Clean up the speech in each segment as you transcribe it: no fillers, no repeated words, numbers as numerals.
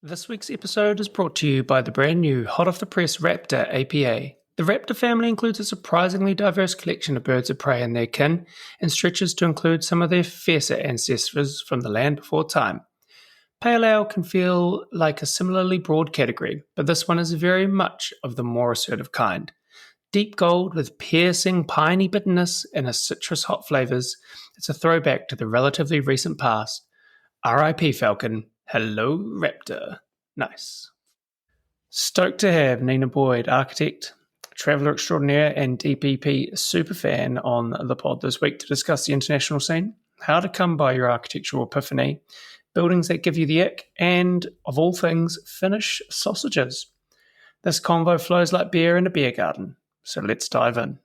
This week's episode is brought to you by the brand new hot off the press Raptor APA. The Raptor family includes a surprisingly diverse collection of birds of prey and their kin, and stretches to include some of their fiercer ancestors from the land before time. Pale ale can feel like a similarly broad category, but this one is very much of the more assertive kind. Deep gold with piercing piney bitterness and a citrus hot flavours, it's a throwback to the relatively recent past. R.I.P. Falcon. Hello, Raptor. Nice. Stoked to have Nina Boyd, architect, traveller extraordinaire, and DPP superfan on the pod this week to discuss the international scene, how to come by your architectural epiphany, buildings that give you the ick, and, of all things, Finnish sausages. This convo flows like beer in a beer garden, so let's dive in.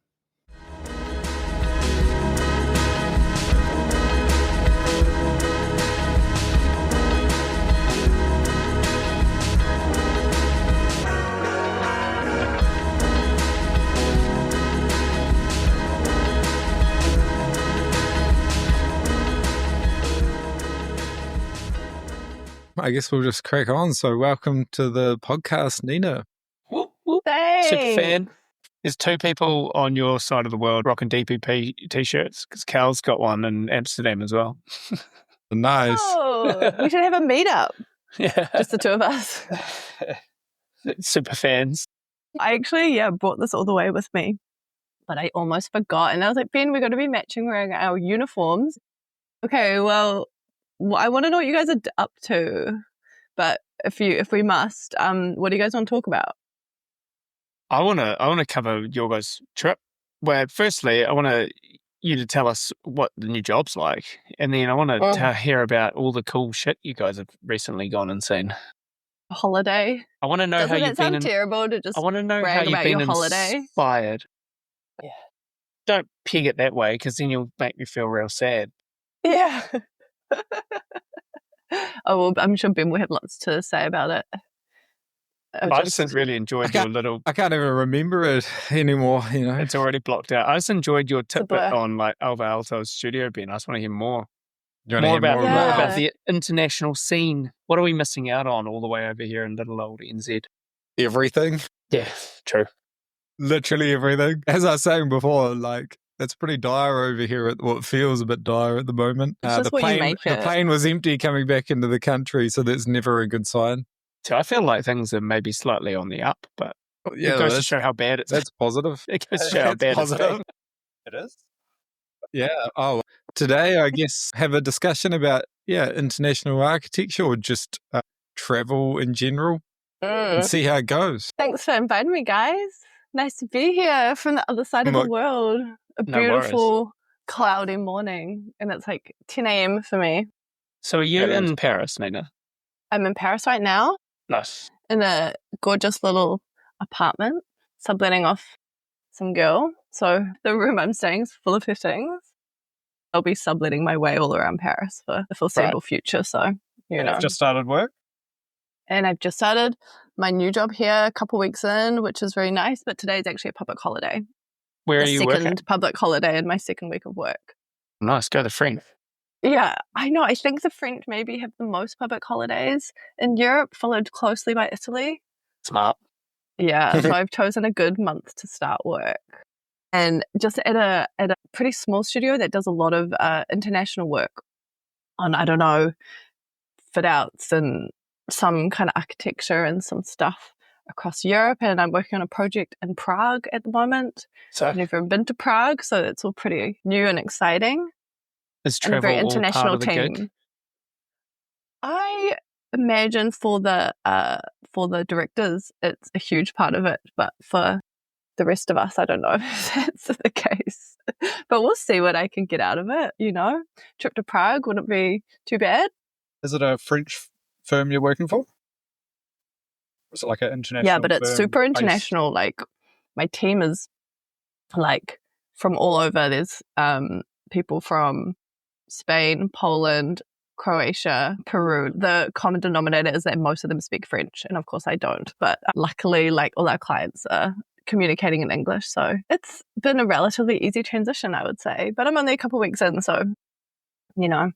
I guess we'll just crack on. So welcome to the podcast, Nina. Whoop, whoop. Super fan. There's two people on your side of the world rocking DPP t-shirts because Cal's got one in Amsterdam as well. Nice. Oh, we should have a meetup. Yeah. Just the two of us. Super fans. I actually, brought this all the way with me, but I almost forgot. And I was like, Ben, we're going to be matching wearing our uniforms. Okay, well, I want to know what you guys are up to, but if we must, what do you guys want to talk about? I want to cover your guys' trip. Well, firstly, I want you to tell us what the new job's like, and then I want to hear about all the cool shit you guys have recently gone and seen. A holiday. I want to know how you've been. Terrible to just. I want to know how you've been inspired. Yeah. Don't peg it that way, because then you'll make me feel real sad. Yeah. Oh, well, I'm sure Ben will have lots to say about it. I just really enjoyed your little... I can't even remember it anymore, you know. It's already blocked out. I just enjoyed your tidbit on like Alvar Aalto's studio, Ben. I just want to hear more. More about the international scene. What are we missing out on all the way over here in little old NZ? Everything. Yeah, true. Literally everything. As I was saying before, like, it's pretty dire over here at what feels a bit dire at the moment. The plane was empty coming back into the country, so that's never a good sign. So I feel like things are maybe slightly on the up, but it goes to show how bad it's... That's positive. It goes to show how bad it's been. It is. Yeah. Oh, today I guess have a discussion about international architecture or just travel in general and see how it goes. Thanks for inviting me, guys. Nice to be here from the other side of the world. A beautiful cloudy morning, and it's like 10 a.m. for me. So are you in Paris, Nina? I'm in Paris right now. Nice. In a gorgeous little apartment, subletting off some girl. So the room I'm staying is full of her things. I'll be subletting my way all around Paris for the foreseeable future. So, you know. You've just started work? And I've just started my new job here a couple weeks in, which is very nice. But today is actually a public holiday. Where are you working? Second public holiday in my second week of work. Nice. Go the French. Yeah, I know. I think the French maybe have the most public holidays in Europe, followed closely by Italy. Smart. Yeah, so I've chosen a good month to start work. And just at a pretty small studio that does a lot of international work on, I don't know, fit outs and some kind of architecture and some stuff across Europe. And I'm working on a project in Prague at the moment. So I've never been to Prague, so it's all pretty new and exciting. Is travel and a very international all part of the team. gig? I imagine for the directors, it's a huge part of it, but for the rest of us, I don't know if that's the case. But we'll see what I can get out of it, you know. Trip to Prague wouldn't be too bad. Is it a French firm you're working for? Or is it like an international Yeah, but it's firm super based? international. Like, my team is, like, from all over. There's people from Spain, Poland, Croatia, Peru. The common denominator is that most of them speak French, and of course I don't. But luckily, like, all our clients are communicating in English, so it's been a relatively easy transition, I would say. But I'm only a couple of weeks in, so, you know,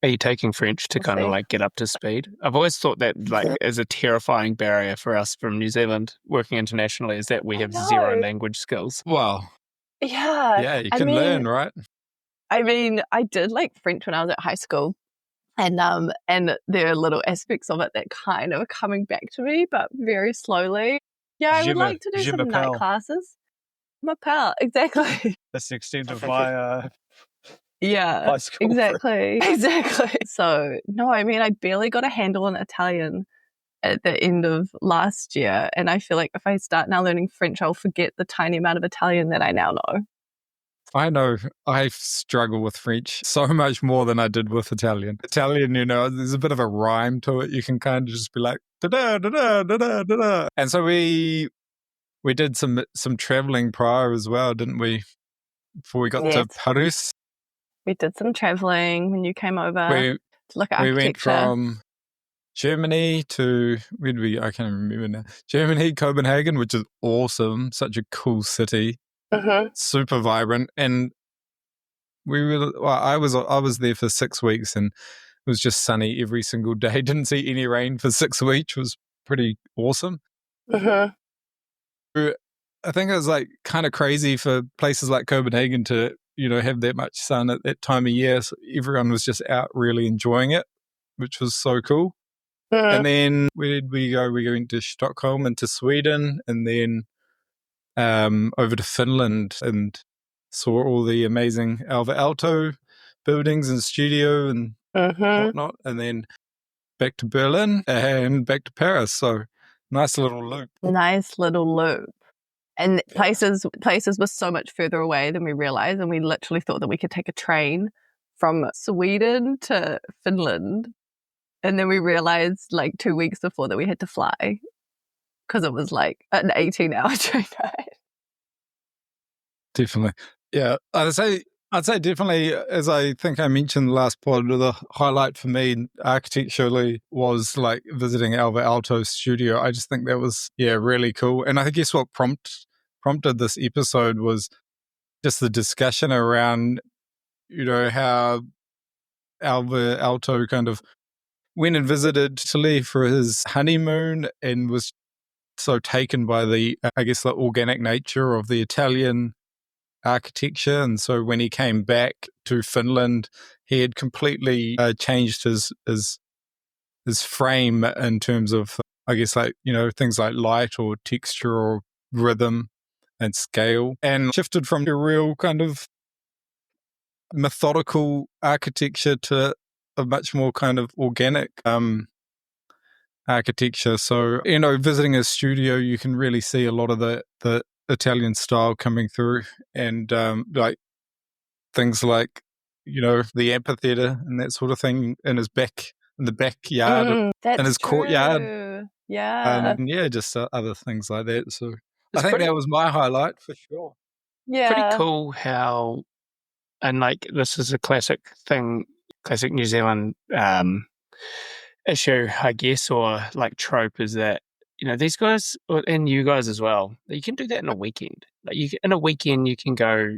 Are you taking French to kind of like get up to speed? I've always thought that like is a terrifying barrier for us from New Zealand working internationally, is that we have zero language skills. Well, yeah, you can learn, right? I mean, I did like French when I was at high school, and there are little aspects of it that kind of are coming back to me, but very slowly. Yeah, I would like to do some night classes. My pal, exactly. That's the extent of my yeah, high school exactly. So no, I mean, I barely got a handle on Italian at the end of last year, and I feel like if I start now learning French, I'll forget the tiny amount of Italian that I now know. I know I struggle with French so much more than I did with Italian. Italian, there's a bit of a rhyme to it. You can kind of just be like da da da da da da da. And so we did some traveling prior as well, didn't we? Before we got to Paris. We did some traveling when you came over to look at architecture. We went from Germany to, where did we? I can't remember now. Germany, Copenhagen, which is awesome. Such a cool city. Super vibrant. And I was there for 6 weeks, and it was just sunny every single day. Didn't see any rain for 6 weeks. It was pretty awesome. I think it was like kind of crazy for places like Copenhagen to, have that much sun at that time of year. So everyone was just out really enjoying it, which was so cool. And then where did we go? We went to Stockholm and to Sweden, and then over to Finland, and saw all the amazing Alvar Aalto buildings and studio and whatnot. And then back to Berlin and back to Paris. So nice little loop. And places were so much further away than we realized, and we literally thought that we could take a train from Sweden to Finland, and then we realized like 2 weeks before that we had to fly because it was like an 18-hour train ride. Definitely, yeah. I'd say definitely, as I think I mentioned last pod, the highlight for me architecturally was like visiting Alvar Aalto's studio. I just think that was really cool, and I guess what prompted this episode was just the discussion around how Alvar Aalto kind of went and visited Italy for his honeymoon and was so taken by the organic nature of the Italian architecture. And so when he came back to Finland, he had completely changed his frame in terms of, things like light or texture or rhythm and scale, and shifted from a real kind of methodical architecture to a much more kind of organic architecture. So, visiting his studio, you can really see a lot of the Italian style coming through, and like things like, the amphitheater and that sort of thing in the backyard, in his courtyard. Yeah. Just other things like that. So I think that was my highlight for sure. Yeah. Pretty cool how, and like this is a classic New Zealand issue, I guess, or like trope, is that, these guys, and you guys as well, you can do that in a weekend. Like in a weekend, you can go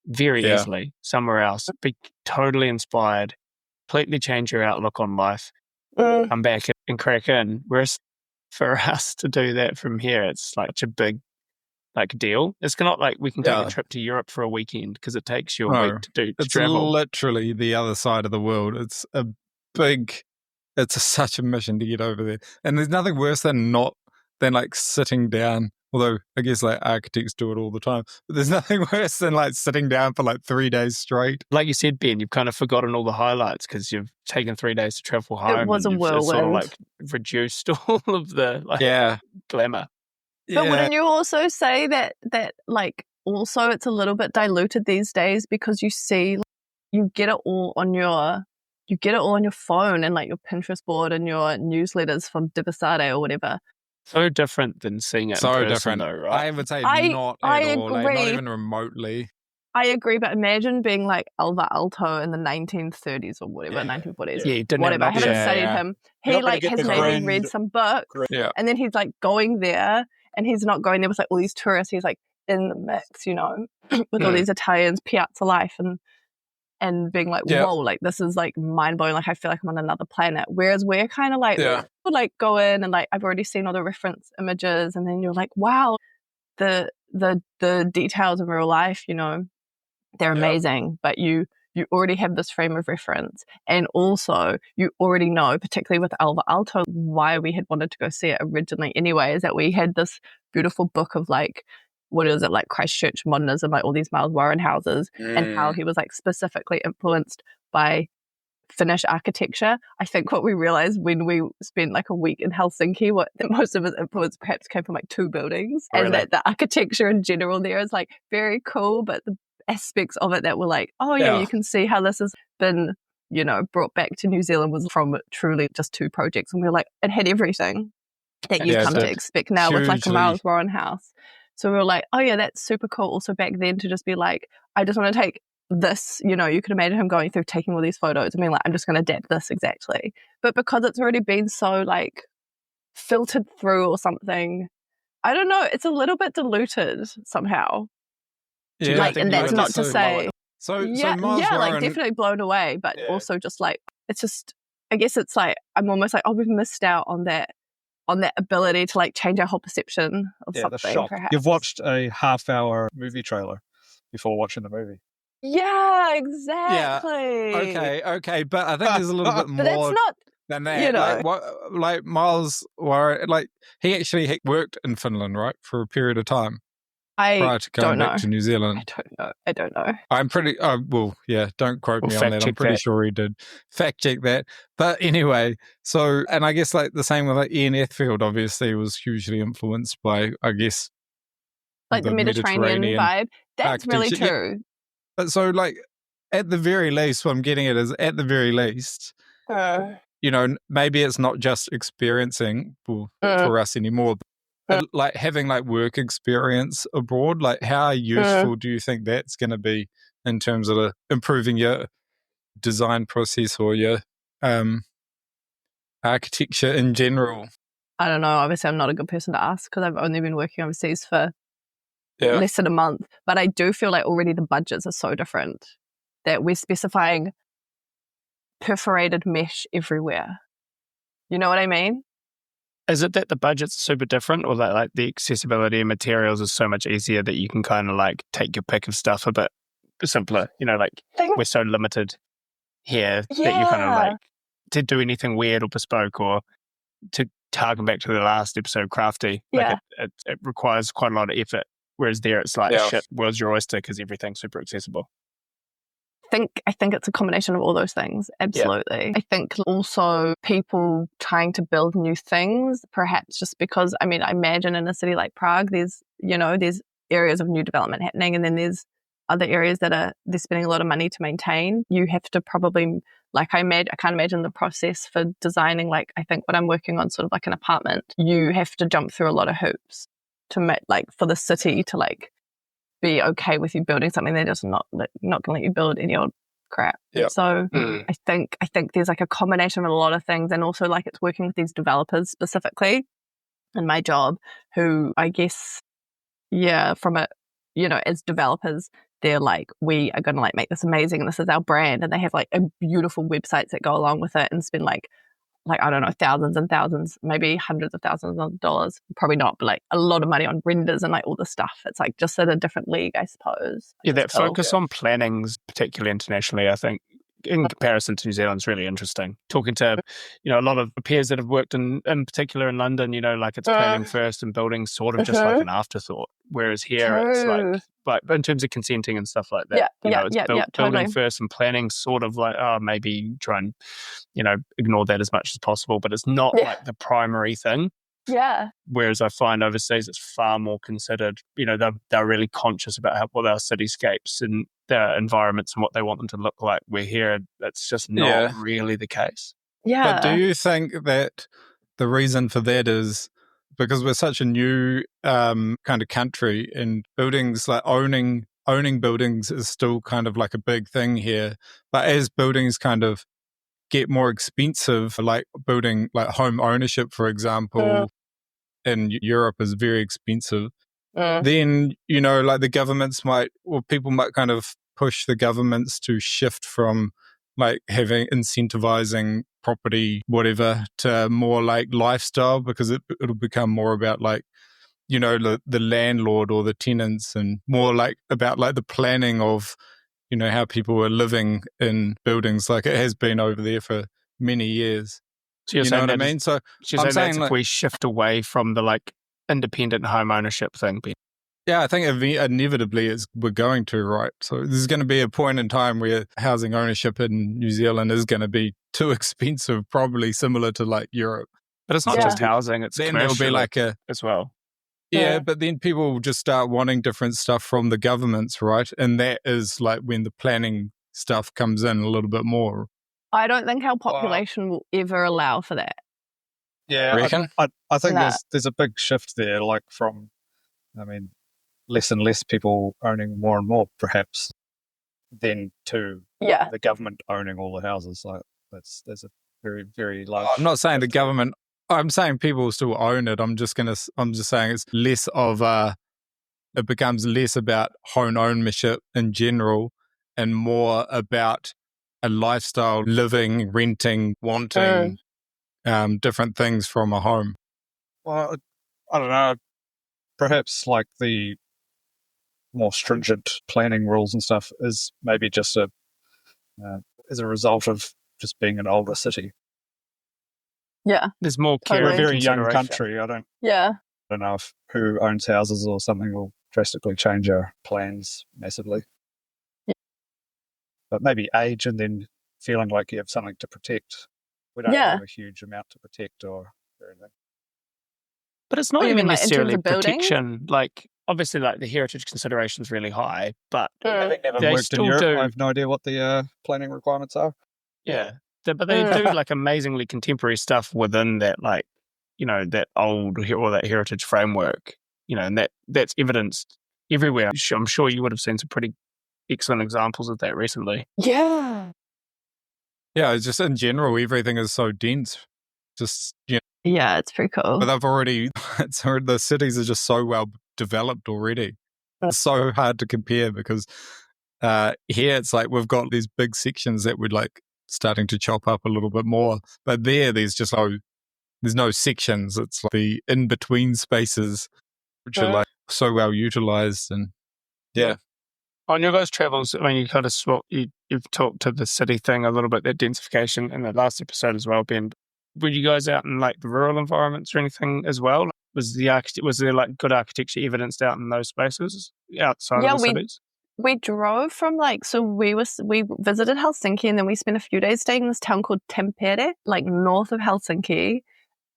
very easily somewhere else, be totally inspired, completely change your outlook on life, come back and crack in. Whereas for us to do that from here, it's like such a big deal. It's not like we can take a trip to Europe for a weekend because it takes you a week to travel. It's literally the other side of the world. It's such a mission to get over there. And there's nothing worse than like sitting down, although I guess like architects do it all the time. But there's nothing worse than like sitting down for like 3 days straight. Like you said, Ben, you've kind of forgotten all the highlights because you've taken 3 days to travel home. It was a whirlwind. Sort of like reduced all of the glamour. But wouldn't you also say that like also it's a little bit diluted these days because you see, you get it all on your phone and like your Pinterest board and your newsletters from Divisade or whatever. So different than seeing it in person, though, right? I would say not at all, not even remotely. I agree, but imagine being like Alvar Aalto in the 1930s or whatever, 1940s. Yeah, didn't whatever. I haven't studied him. He like has maybe read some book, and then he's like going there, and he's not going there with like all these tourists. He's like in the mix, with all these Italians, piazza life, and and being like, whoa, like this is like mind blowing. Like I feel like I'm on another planet. Whereas we're kind of like, we'll like go in and like I've already seen all the reference images, and then you're like, wow, the details of real life, you know, they're amazing, but you already have this frame of reference. And also you already know, particularly with Alvar Aalto, why we had wanted to go see it originally anyway, is that we had this beautiful book of like, what is it, like Christchurch modernism, like all these Miles Warren houses, and how he was like specifically influenced by Finnish architecture. I think what we realized when we spent like a week in Helsinki, that most of his influence perhaps came from like 2 buildings, and that the architecture in general there is like very cool, but the aspects of it that were like, oh yeah, you can see how this has been, you know, brought back to New Zealand was from truly just 2 projects, and we were like, it had everything that you've come to expect now with like a Miles Warren house. So we were like, oh yeah, that's super cool. Also back then to just be like, I just want to take this, you know, you could imagine him going through taking all these photos and being like, I'm just going to adapt this exactly. But because it's already been so like filtered through or something, I don't know, it's a little bit diluted somehow. Yeah, like, and that's not to say, Miles like Warren, definitely blown away, but also just like, it's just, I guess it's like, I'm almost like, oh, we've missed out on that ability to like change our whole perception of something. Perhaps you've watched a half-hour movie trailer before watching the movie. Yeah, exactly. Yeah. Okay, but I think there's a little bit more. But that's not than that. You know. Like Miles Warren, like he actually worked in Finland, right, for a period of time. Prior to going back to New Zealand. I don't know. I'm pretty, don't quote me on that. I'm pretty sure he did. Fact check that. But anyway, so, and I guess like the same with like Ian Ethfield, obviously was hugely influenced by, I guess, like the Mediterranean vibe. That's really true. But so like, at the very least, what I'm getting at is at the very least, you know, maybe it's not just experiencing for us anymore, like having like work experience abroad, like how useful do you think that's going to be in terms of improving your design process or your architecture in general? I don't know. Obviously, I'm not a good person to ask because I've only been working overseas for less than a month. But I do feel like already the budgets are so different that we're specifying perforated mesh everywhere. You know what I mean? Is it that the budget's super different, or that like the accessibility of materials is so much easier that you can kind of like take your pick of stuff a bit simpler? You know, like we're so limited here that you kind of like to do anything weird or bespoke, or to harken back to the last episode, crafty. Like it requires quite a lot of effort. Whereas there, it's like shit, world's your oyster because everything's super accessible. I think it's a combination of all those things. Absolutely. I think also people trying to build new things, perhaps just because, I mean, I imagine in a city like Prague, there's areas of new development happening, and then there's other areas that they're spending a lot of money to maintain. You have to probably, like I can't imagine the process for designing, like I think what I'm working on, sort of like an apartment, you have to jump through a lot of hoops to make, like for the city to like be okay with you building something. They're just not going to let you build any old crap. So I think there's like a combination of a lot of things, and also like it's working with these developers specifically in my job, who I guess from a, you know, as developers, they're like, we are going to like make this amazing and this is our brand, and they have like a beautiful websites that go along with it and spend like I don't know, thousands and thousands, maybe hundreds of thousands of dollars, probably not, but like a lot of money on renders and like all this stuff. It's like just at a different league, I suppose. Yeah, that focus on plannings, particularly internationally, I think, in comparison to New Zealand, is really interesting. Talking to, you know, a lot of peers that have worked in particular in London, you know, like it's planning first and building sort of just like an afterthought. Whereas here it's like in terms of consenting and stuff like that, it's building first and planning sort of like, maybe try and, you know, ignore that as much as possible, but it's not like the primary thing. Yeah. Whereas I find overseas it's far more considered. You know, they're really conscious about what our cityscapes and their environments and what they want them to look like. We're here, that's just not really the case. Yeah. But do you think that the reason for that is because we're such a new kind of country, and buildings, like owning buildings is still kind of like a big thing here. But as buildings kind of get more expensive, like building like home ownership, for example, in Europe is very expensive. Then, you know, like the governments people might kind of push the governments to shift from like having incentivizing property, whatever, to more like lifestyle, because it'll become more about like, you know, the landlord or the tenants, and more like about like the planning of, you know, how people are living in buildings, like it has been over there for many years. So you know what I mean? So I'm saying if we shift away from the like independent home ownership thing. Yeah, I think inevitably we're going to, right? So there's going to be a point in time where housing ownership in New Zealand is going to be too expensive, probably similar to like Europe. But it's not just housing, it's then there'll be like as well. Yeah, but then people will just start wanting different stuff from the governments, right? And that is like when the planning stuff comes in a little bit more. I don't think our population will ever allow for that. Yeah, I think there's a big shift there, like from, I mean, less and less people owning more and more, perhaps, than to the government owning all the houses. Like there's a very, very large. I'm not saying the government. I'm saying people still own it. I'm just saying it's less of it becomes less about home ownership in general and more about a lifestyle, living, renting, wanting different things from a home. Well, I don't know. Perhaps like the more stringent planning rules and stuff is maybe just as a result of just being an older city. Yeah, there's more care. We're a very young country. I don't know if who owns houses or something will drastically change our plans massively. Yeah. But maybe age and then feeling like you have something to protect. We don't have a huge amount to protect or anything. But it's not even necessarily protection. Like, obviously, like the heritage consideration is really high, but having never worked in Europe, I have no idea what the planning requirements are. Yeah. But they do like amazingly contemporary stuff within that, like, you know, that old or that heritage framework, you know, and that's evidenced everywhere. I'm sure you would have seen some pretty excellent examples of that recently. Yeah. Yeah, it's just in general, everything is so dense. Just, you know. Yeah, it's pretty cool. But the cities are just so well developed already. It's so hard to compare because here it's like we've got these big sections that we're like starting to chop up a little bit more. But there's just there's no sections. It's like the in-between spaces, which are like so well utilized. And on your guys' travels, I mean, you kind of you've talked to the city thing a little bit, that densification in the last episode as well, Ben. Were you guys out in like the rural environments or anything as well? Was there like good architecture evidenced out in those spaces outside of the cities? We drove from we visited Helsinki, and then we spent a few days staying in this town called Tampere, like north of Helsinki,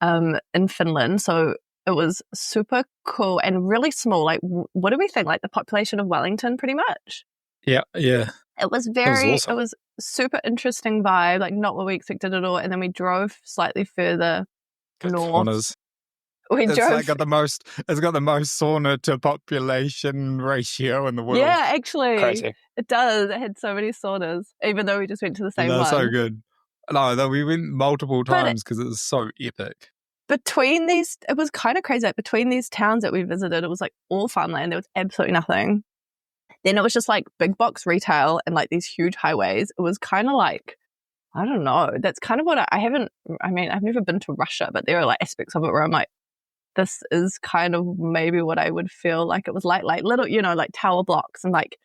in Finland. So it was super cool and really small. Like, what do we think? Like the population of Wellington, pretty much. Yeah. It was awesome. It was super interesting vibe, like not what we expected at all. And then we drove slightly further north. It's got the most sauna to population ratio in the world. Yeah, actually. Crazy. It does. It had so many saunas, even though we just went to the same one. That's so good. No, we went multiple times because it was so epic. Between these, it was kind of crazy. Like, between these towns that we visited, it was like all farmland. There was absolutely nothing. Then it was just like big box retail and like these huge highways. It was kind of like, I don't know. That's kind of what I've never been to Russia, but there are like aspects of it where I'm like, this is kind of maybe what I would feel like it was like little, you know, like tower blocks and like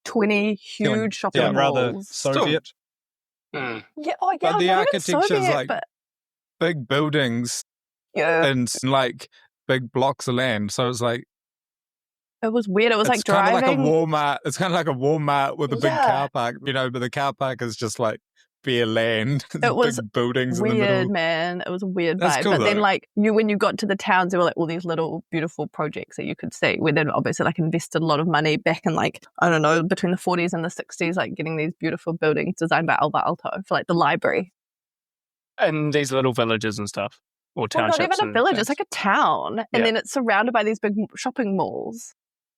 20 huge shopping malls. Rather Soviet. Yeah, but the architecture's Soviet, like big buildings and like big blocks of land. So it's like, it was weird. It was like driving. It's kind of like a Walmart. It's kind of like a Walmart with a big car park, you know, but the car park is just like bare land. It was big buildings weird, in the middle. Man. It was a weird That's vibe. cool, but though. then like when you got to the towns, there were like all these little beautiful projects that you could see where they'd obviously like invested a lot of money back in like, I don't know, between the 40s and the 60s, like getting these beautiful buildings designed by Alvar Aalto for like the library. And these little villages and stuff. Or townships. Not even a village, it's like a town. And then it's surrounded by these big shopping malls.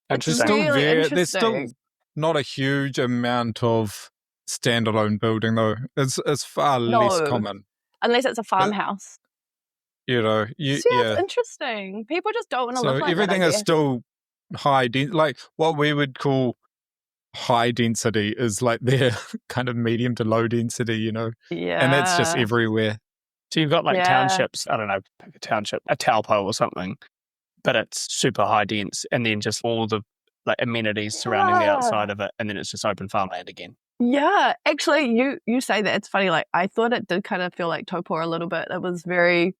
There's still not a huge amount of standalone building though. It's far less common. Unless it's a farmhouse. You know, it's interesting. People just don't want to live like everything that, is still high like what we would call high density is like their kind of medium to low density, Yeah. And that's just everywhere. So you've got like townships, I don't know, pick a township, a Taupo or something, but it's super high dense, and then just all the like amenities surrounding the outside of it, and then it's just open farmland again. Yeah, actually, you say that. It's funny. Like, I thought it did kind of feel like Taupo a little bit. It was very,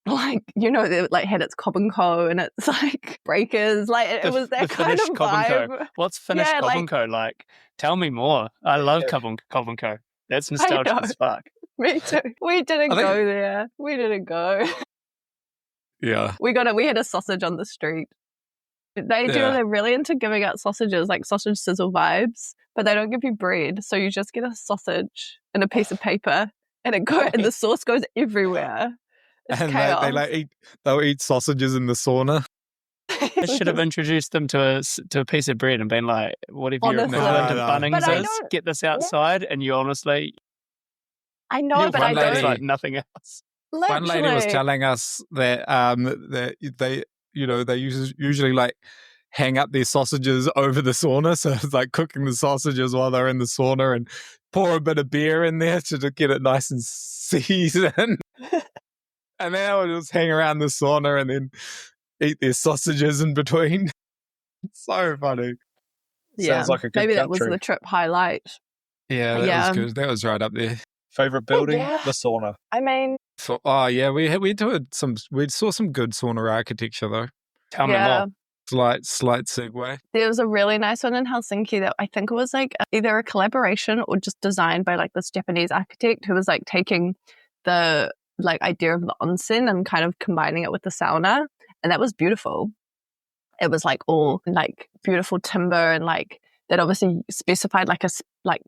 like, it like had its Cobb & Co. and it's like breakers. Like, it was that kind of vibe. What's Finnish Cobb & Co. like? Tell me more. I love Cobb & Co. That's nostalgic as fuck. Me too. We didn't go there. We didn't go. Yeah. We had a sausage on the street. They're really into giving out sausages, like sausage sizzle vibes, but they don't give you bread. So you just get a sausage and a piece of paper, and and the sauce goes everywhere. It's and chaos. they'll eat sausages in the sauna. I should have introduced them to a piece of bread and been like, what if you're equivalent to Bunnings is? Get this outside, and you honestly... I know, but I don't... like nothing else. Literally. One lady was telling us that they usually like hang up their sausages over the sauna, so it's like cooking the sausages while they're in the sauna and pour a bit of beer in there to get it nice and seasoned. And then they'll just hang around the sauna and then eat their sausages in between. It's so funny. Yeah, sounds like a good maybe country. That was the trip highlight. Yeah, that was good. That was right up there. Favorite building? The sauna. I mean, we saw some good sauna architecture though. Tell me more. Slight segue. There was a really nice one in Helsinki that I think it was like either a collaboration or just designed by like this Japanese architect who was like taking the like idea of the onsen and kind of combining it with the sauna, and that was beautiful. It was like all like beautiful timber, and like that obviously specified like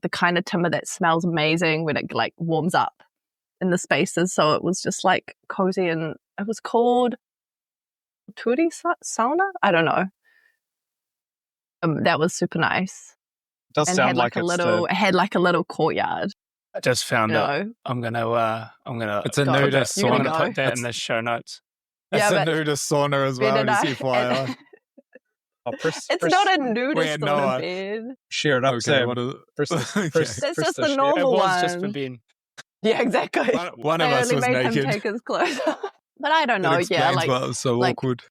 the kind of timber that smells amazing when it like warms up in the spaces. So it was just like cozy, and it was called Turi Sauna. I don't know. That was super nice. It does sound like it had like a little courtyard. I just found it. I'm gonna. It's a nudist sauna. I'm gonna put that in the show notes. It's a nudist sauna as well. Just FYI. It's not a nudist sauna bed. Share it up, Sam. It's just the normal one. It was just for Ben. Yeah, exactly. One of us was made naked. Him take his clothes off. But I don't know. Yeah, like why it was so awkward.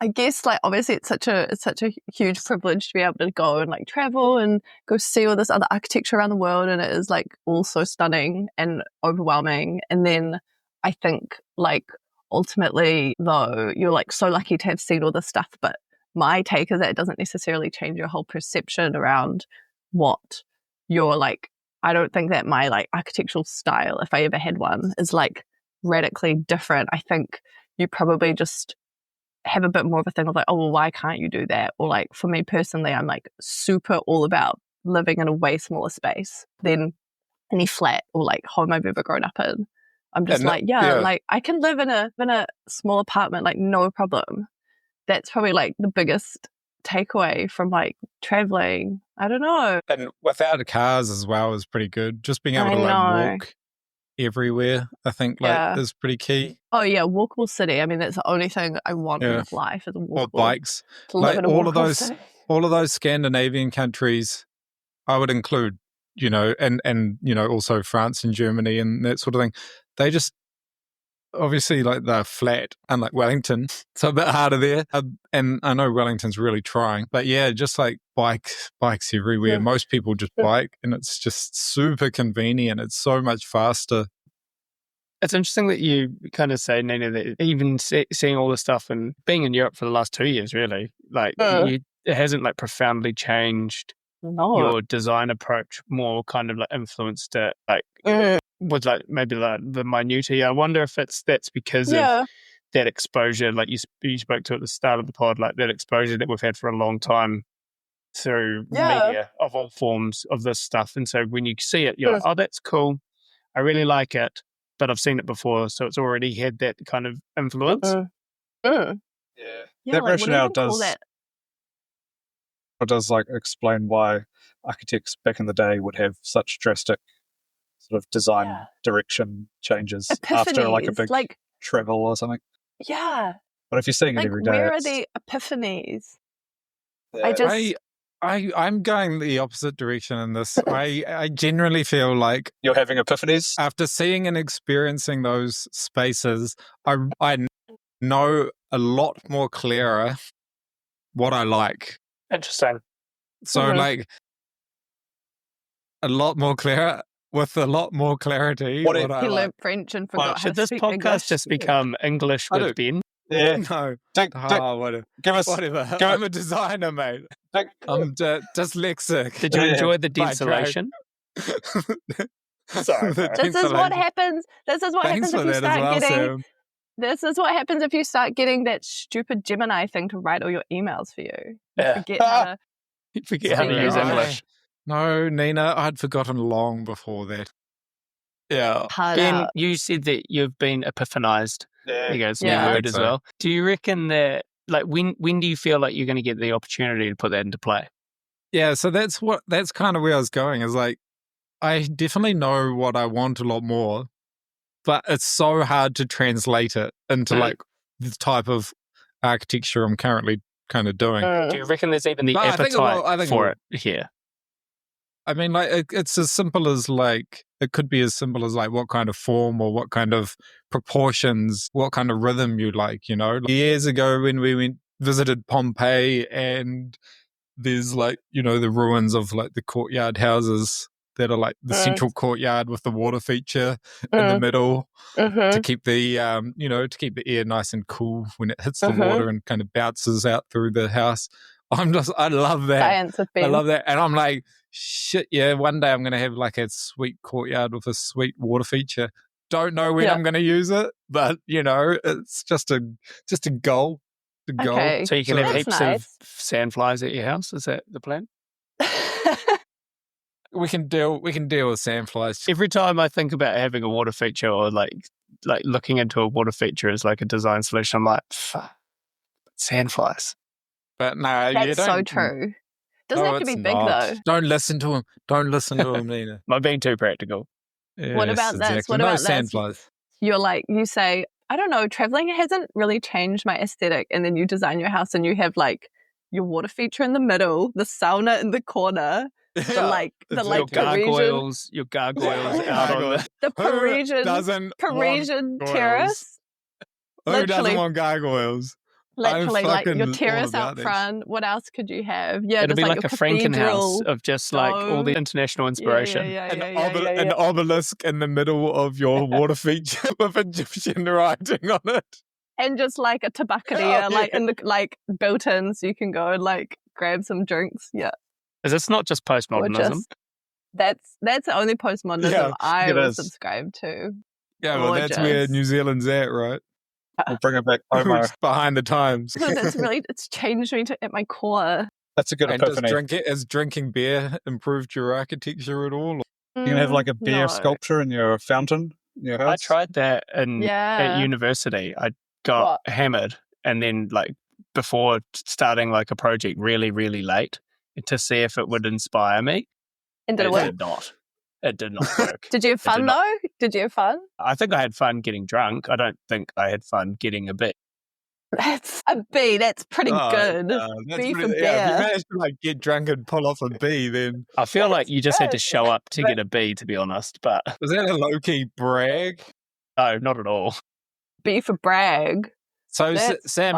I guess like obviously it's such a huge privilege to be able to go and like travel and go see all this other architecture around the world, and it is like all so stunning and overwhelming. And then I think like ultimately though you're like so lucky to have seen all this stuff, but my take is that it doesn't necessarily change your whole perception around what you're like. I don't think that my like architectural style, if I ever had one, is like radically different. I think you probably just have a bit more of a thing of like, oh, well, why can't you do that? Or like for me personally, I'm like super all about living in a way smaller space than any flat or like home I've ever grown up in. I'm just like I can live in a small apartment, like no problem. That's probably like the biggest takeaway from like traveling. I don't know. And without cars as well is pretty good. Just being able to like walk everywhere, I think is pretty key. Oh yeah, walkable city. I mean, that's the only thing I want in life is a walkable. Or bikes. To live in a walkable city. All of those Scandinavian countries, I would include, and also France and Germany and that sort of thing. They just obviously like they're flat, unlike Wellington, so a bit harder there. And I know Wellington's really trying, but yeah, just like bikes everywhere. Yeah. Most people just bike, and it's just super convenient. It's so much faster. It's interesting that you kind of say, Nina, that even seeing all this stuff and being in Europe for the last 2 years, really, like it hasn't like profoundly changed your design approach. More kind of like influenced it, like. Was like maybe the minutiae. I wonder if that's because of that exposure, like you spoke to at the start of the pod, like that exposure that we've had for a long time through media of all forms of this stuff. And so when you see it, you're like, oh, that's cool. I really like it, but I've seen it before, so it's already had that kind of influence. That rationale does like explain why architects back in the day would have such drastic sort of design direction changes after like a big travel or something. Yeah. But if you're seeing it every day, where are the epiphanies? I I'm going the opposite direction in this. I generally feel like you're having epiphanies after seeing and experiencing those spaces. I know a lot more clearer what I like. Interesting. So like a lot more clearer with a lot more clarity. He learned French and forgot how to speak English. Should this podcast just become English with Ben? Yeah. No. Whatever. I'm a designer, mate. I'm dyslexic. Did you enjoy the desolation? Sorry. This is what happens. This is what happens if you start getting... This is what happens if you start getting that stupid Gemini thing to write all your emails for you. You forget how to use English. No, Nina, I'd forgotten long before that. Yeah. Ben, you said that you've been epiphanized. Yeah. There goes new word as well. Do you reckon that, like, when do you feel like you're going to get the opportunity to put that into play? Yeah, so that's kind of where I was going, is like, I definitely know what I want a lot more, but it's so hard to translate it into like the type of architecture I'm currently kind of doing. Do you reckon there's even the appetite for it here? I mean, like, it's as simple as like, it could be as simple as like what kind of form or what kind of proportions, what kind of rhythm you like, you know? Years ago when we visited Pompeii, and there's like, you know, the ruins of like the courtyard houses that are like the central courtyard with the water feature in the middle to keep the, to keep the air nice and cool when it hits the water and kind of bounces out through the house. I love that. I love that. And I'm like, shit, yeah, one day I'm going to have like a sweet courtyard with a sweet water feature. Don't know when I'm going to use it, but, you know, it's just a goal. Okay. So you can have heaps of sandflies at your house? Is that the plan? We can deal with sandflies. Every time I think about having a water feature or like looking into a water feature as like a design solution, I'm like, sandflies. But no, that's so true. Doesn't have to be big though. Don't listen to him, Nina. I'm being too practical. Yes, what about this? What about sandflies? You say, I don't know, traveling hasn't really changed my aesthetic, and then you design your house and you have like your water feature in the middle, the sauna in the corner. Your gargoyles out on the Parisian terrace. Who doesn't want gargoyles? Literally, like your terrace out front. What else could you have? Yeah, it'd be like a Frankenhouse of just like all the international inspiration. An obelisk in the middle of your water feature with Egyptian writing on it, and just like a tabacaria, in the built-in, so you can go and like grab some drinks. Yeah. Is this not just postmodernism? That's the only postmodernism I will subscribe to. Yeah, well, that's where New Zealand's at, right? We'll bring it back Omar. Behind the times. So it's changed me at my core. That's a good epiphany. Has drinking beer improved your architecture at all? You can have like a beer sculpture in your fountain in your house. I tried that at university. I got hammered, and then like before starting like a project really, really late to see if it would inspire me. And did it work? Did not. It did not work. Did you have fun though? Did you have fun? I think I had fun getting drunk. I don't think I had fun getting a bit. That's a B. That's pretty good. B for beer. Yeah, if you managed to like get drunk and pull off a B, then I feel like you just had to show up to get a B, to be honest. But was that a low-key brag? No, not at all. B for brag. So Sam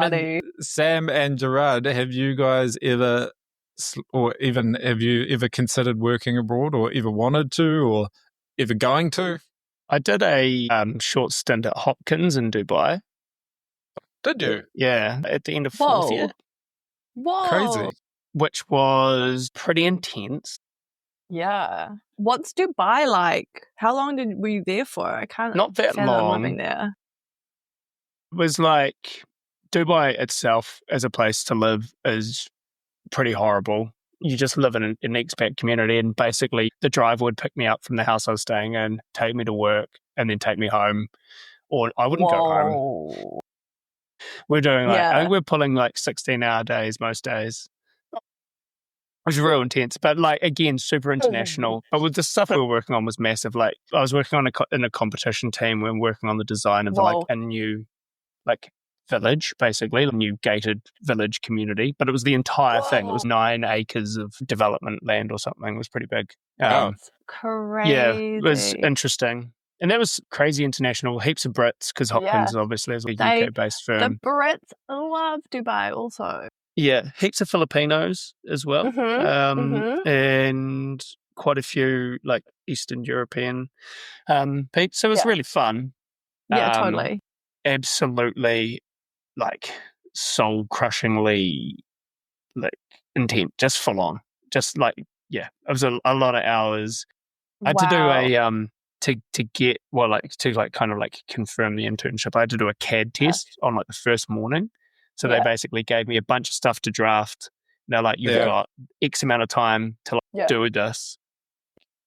and Gerard, have you guys ever, or even have you ever considered working abroad, or ever wanted to, or ever going to? I did a short stint at Hopkins in Dubai. Did you? Yeah, at the end of fourth year. Whoa. Crazy. Which was pretty intense. Yeah. What's Dubai like? How long were you there for? I can't. Not that long. Living there. It was like Dubai itself as a place to live is pretty horrible. You just live in an expat community, and basically the driver would pick me up from the house I was staying in, take me to work, and then take me home. Or I wouldn't go home. We're doing I think we're pulling like 16-hour days most days. It was real intense, but like again, super international. But with the stuff we were working on was massive. Like I was working on in a competition team. We were working on the design of like a new like village, basically, a new gated village community, but it was the entire thing. It was 9 acres of development land or something. It was pretty big. That's crazy. Yeah, it was interesting. And that was crazy international, heaps of Brits, because Hopkins obviously is a UK-based firm. The Brits love Dubai also. Yeah, heaps of Filipinos as well. And quite a few like Eastern European peeps. So it was really fun. Yeah, totally. Absolutely, like soul-crushingly like intense, just full on. Just like, it was a lot of hours. I had to do a to get kind of like confirm the internship. I had to do a CAD test on like the first morning. So they basically gave me a bunch of stuff to draft. They're like, you've got X amount of time to do this,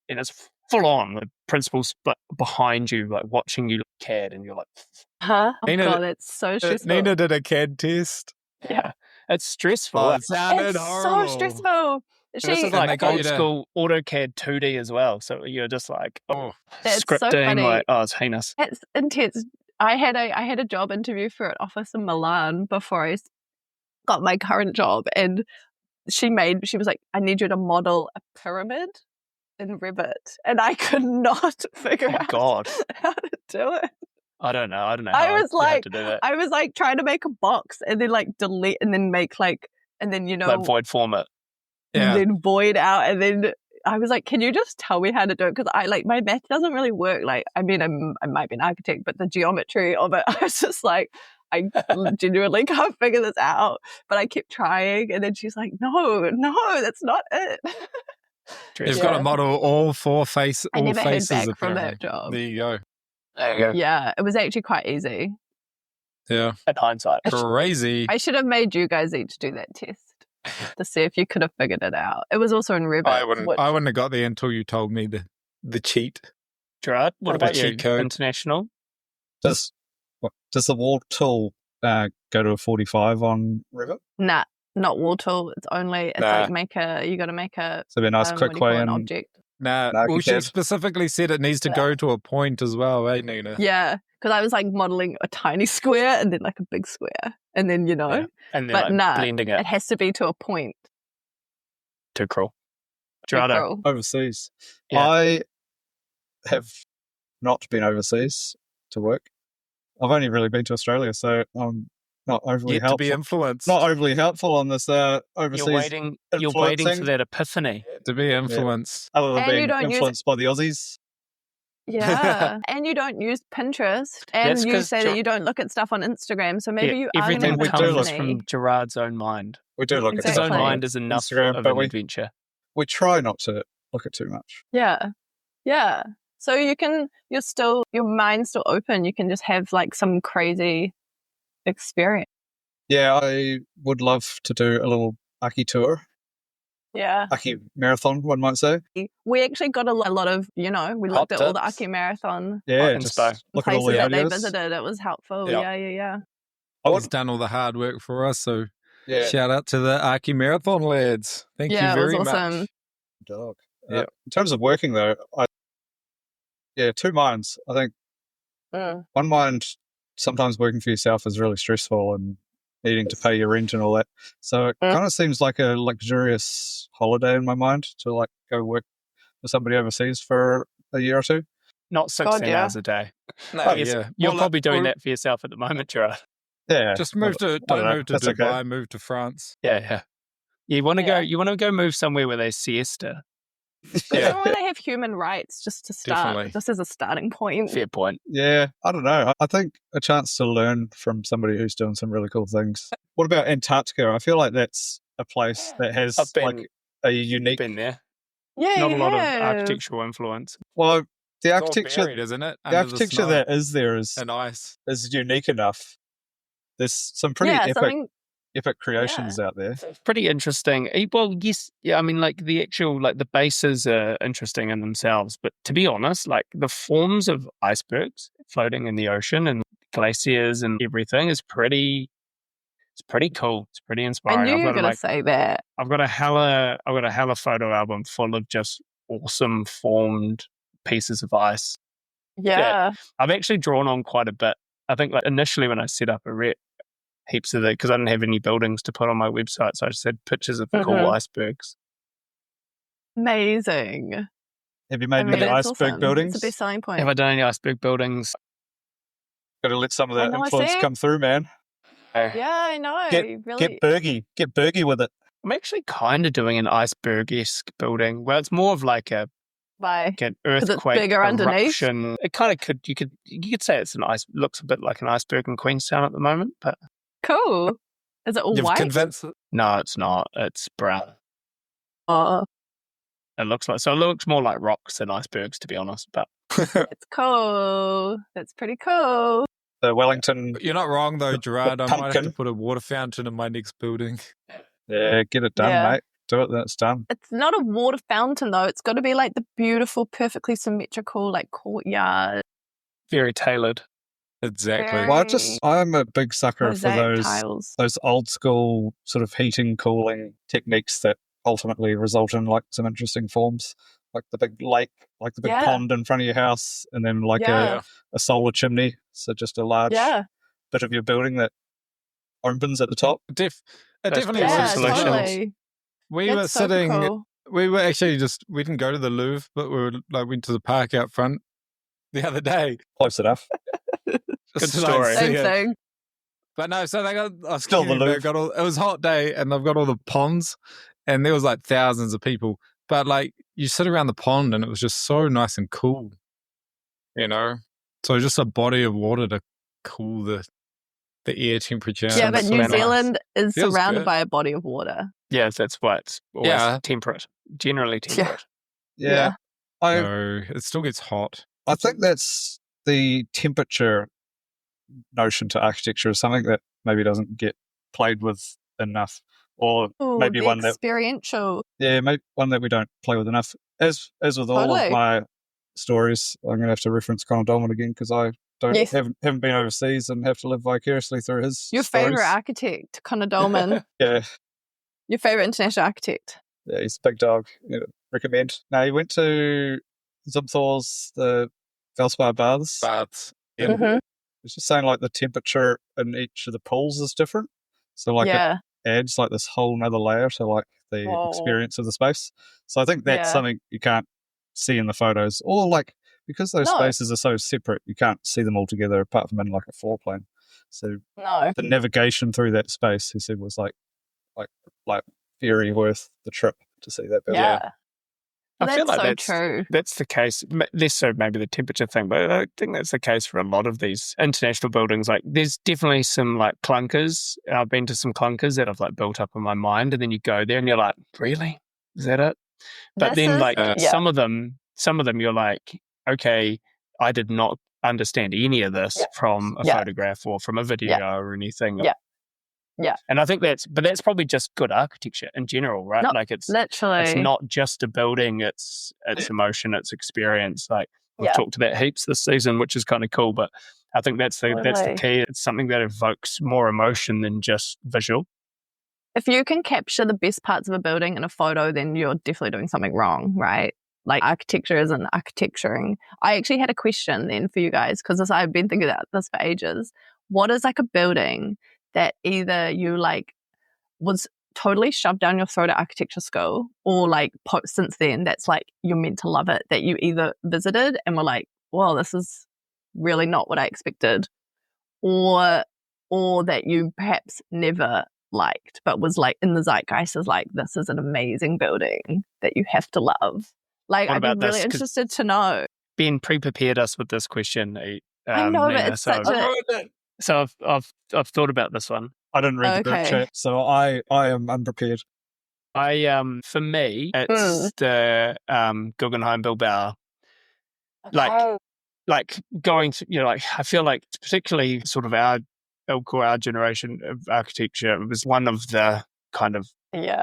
and it's full on. The principal's behind you, like watching you CAD, and you're like, huh? Oh God, it's so stressful. Nina did a CAD test. Yeah, it's stressful. Oh, it sounded horrible. So stressful. This is like old school AutoCAD 2D as well. So you're just like, scripting, so it's heinous. It's intense. I had a job interview for an office in Milan before I got my current job, and she was like, I need you to model a pyramid in Revit, and I could not figure out how to do it. I don't know. I was like trying to make a box and then like delete and then make like, and then like void format. And then void out, and then I was like, can you just tell me how to do it? Because my math doesn't really work. Like, I mean, I might be an architect, but the geometry of it, I was just like, I genuinely can't figure this out. But I kept trying, and then she's like, no, that's not it. You've got to model all faces. I never heard back from that job. There you go. Yeah, it was actually quite easy. Yeah. In hindsight. Crazy. I should have made you guys each do that test to see if you could have figured it out. It was also in Revit. I wouldn't have got there until you told me the cheat. Gerard, what about you? International? Does the wall tool go to a 45 on Revit? Nah, not wall tool. It's only like you got to make a. So it'd be a nice quick way an object. Well, she specifically said it needs to go to a point as well, eh, Nina? Yeah, because I was like modeling a tiny square and then like a big square, and then and then blending it. It has to be to a point. Too cruel. Gerardo. Overseas. Yeah. I have not been overseas to work. I've only really been to Australia, so I'm not overly helpful. To be influenced. Not overly helpful on this overseas. You're waiting for that epiphany. To be influenced. Other than being influenced by the Aussies. Yeah, and you don't use Pinterest, and you say that you don't look at stuff on Instagram, so maybe you are everything comes from Gerard's own mind. We do look at his own mind is enough Instagram, of an adventure. We try not to look at too much. Yeah. So your mind's still open. You can just have like some crazy experience. Yeah, I would love to do a little Aki tour. Yeah. Aki marathon, one might say. We actually got a lot of, we looked at all the Aki marathon. Yeah, just look at all the that videos. They visited. It was helpful. Yeah. He's done all the hard work for us, so shout out to the Aki marathon lads. Thank you very awesome. much. Dog. In terms of working though, two minds. I think one mind, sometimes working for yourself is really stressful and needing to pay your rent and all that. So it kind of seems like a luxurious holiday in my mind to like go work for somebody overseas for a year or two. Not 16 hours a day. No, You're probably doing that for yourself at the moment, Gerard. Yeah. Just move to Dubai, move to France. Yeah. You want to go move somewhere where there's siesta. Yeah. When they have human rights, just to start, Definitely. just as a starting point. Fair point. Yeah, I don't know. I think a chance to learn from somebody who's doing some really cool things. What about Antarctica? I feel like that's a place that has a unique. Been there. Yeah, not a lot of architectural influence. Well, the It's architecture, all buried, isn't it? the architecture that is there is unique enough. There's some pretty epic creations out there. It's pretty interesting. Well, yes, I mean, like the actual, like the bases are interesting in themselves, but to be honest, like the forms of icebergs floating in the ocean and glaciers and everything is pretty cool. It's pretty inspiring. I knew you were going to say that. I've got a hella photo album full of just awesome formed pieces of ice. Yeah. I've actually drawn on quite a bit. I think like initially when I set up a rep, heaps of it because I didn't have any buildings to put on my website, so I just had pictures of cool icebergs. Amazing. Have you made any iceberg buildings? It's a big selling point. Have I done any iceberg buildings? Got to let some of that influence come through, man. Yeah, I know. Get Bergy with it. I'm actually kind of doing an iceberg-esque building. Well, it's more of like an earthquake bigger eruption. Underneath. It kind of could. You could say it's looks a bit like an iceberg in Queenstown at the moment, but cool. Is it all You've white? Convinced... No, it's not. It's brown. Oh, it looks more like rocks than icebergs, to be honest. But it's cool. That's pretty cool. The Wellington. You're not wrong though, Gerard. I might have to put a water fountain in my next building. Yeah, get it done, mate. Do it, then it's done. It's not a water fountain though. It's got to be like the beautiful, perfectly symmetrical, like courtyard. Very tailored. Exactly. Well, I'm a big sucker for those old school sort of heating, cooling techniques that ultimately result in like some interesting forms, like the big lake, like the big pond in front of your house, and then like a solar chimney. So just a large bit of your building that opens at the top. Definitely totally. We were sitting. Cool. We were actually we didn't go to the Louvre, but we went to the park out front the other day. Close enough. Good story. Same thing. But no, so they got still the Louvre. It was a hot day, and they've got all the ponds, and there was like thousands of people. But like you sit around the pond, and it was just so nice and cool, you know. So just a body of water to cool the air temperature. Yeah, but New Zealand is surrounded by a body of water. Yeah, that's why it's always temperate. Generally temperate. Yeah. No, it still gets hot. I think that's the temperature notion to architecture is something that maybe doesn't get played with enough, or maybe one that experiential. Yeah, maybe one that we don't play with enough. As with all of my stories, I'm going to have to reference Conor Dolman again because I haven't been overseas and have to live vicariously through his Your stories. favourite architect, Conor Dolman. Yeah. Your favourite international architect. Yeah, he's a big dog. Recommend. No, he went to Zumthor's, the Valspar Baths. Yeah. Mm-hmm. It's just saying like the temperature in each of the pools is different. So like it adds like this whole nother layer to like the experience of the space. So I think that's something you can't see in the photos, or like because those spaces are so separate, you can't see them all together apart from in like a floor plan. So the navigation through that space, he said, was like very worth the trip to see that building. Yeah. I feel like true. That's the case. Less so maybe the temperature thing, but I think that's the case for a lot of these international buildings. Like, there's definitely some like clunkers. I've been to some clunkers that I've like built up in my mind, and then you go there and you're like, really? Is that it? But some of them you're like, okay, I did not understand any of this from a photograph or from a video or anything. Yeah. And I think that's probably just good architecture in general, right? Like it's not just a building, it's emotion, it's experience. Like we've talked about heaps this season, which is kind of cool, but I think that's the key. It's something that evokes more emotion than just visual. If you can capture the best parts of a building in a photo, then you're definitely doing something wrong, right? Like architecture isn't architecturing. I actually had a question then for you guys, because I've been thinking about this for ages. What is like a building that either you like was totally shoved down your throat at architecture school, or like since then that's like you're meant to love it, that you either visited and were like, well, this is really not what I expected, or that you perhaps never liked but was like in the zeitgeist as like, this is an amazing building that you have to love. Like, I'd be really interested to know. Ben pre-prepared us with this question. I know, Nina, but it's such So I've thought about this one. I didn't read the group chat, so I am unprepared. For me, it's the Guggenheim Bilbao. Like going to, like, I feel like particularly sort of our generation of architecture, it was one of the kind of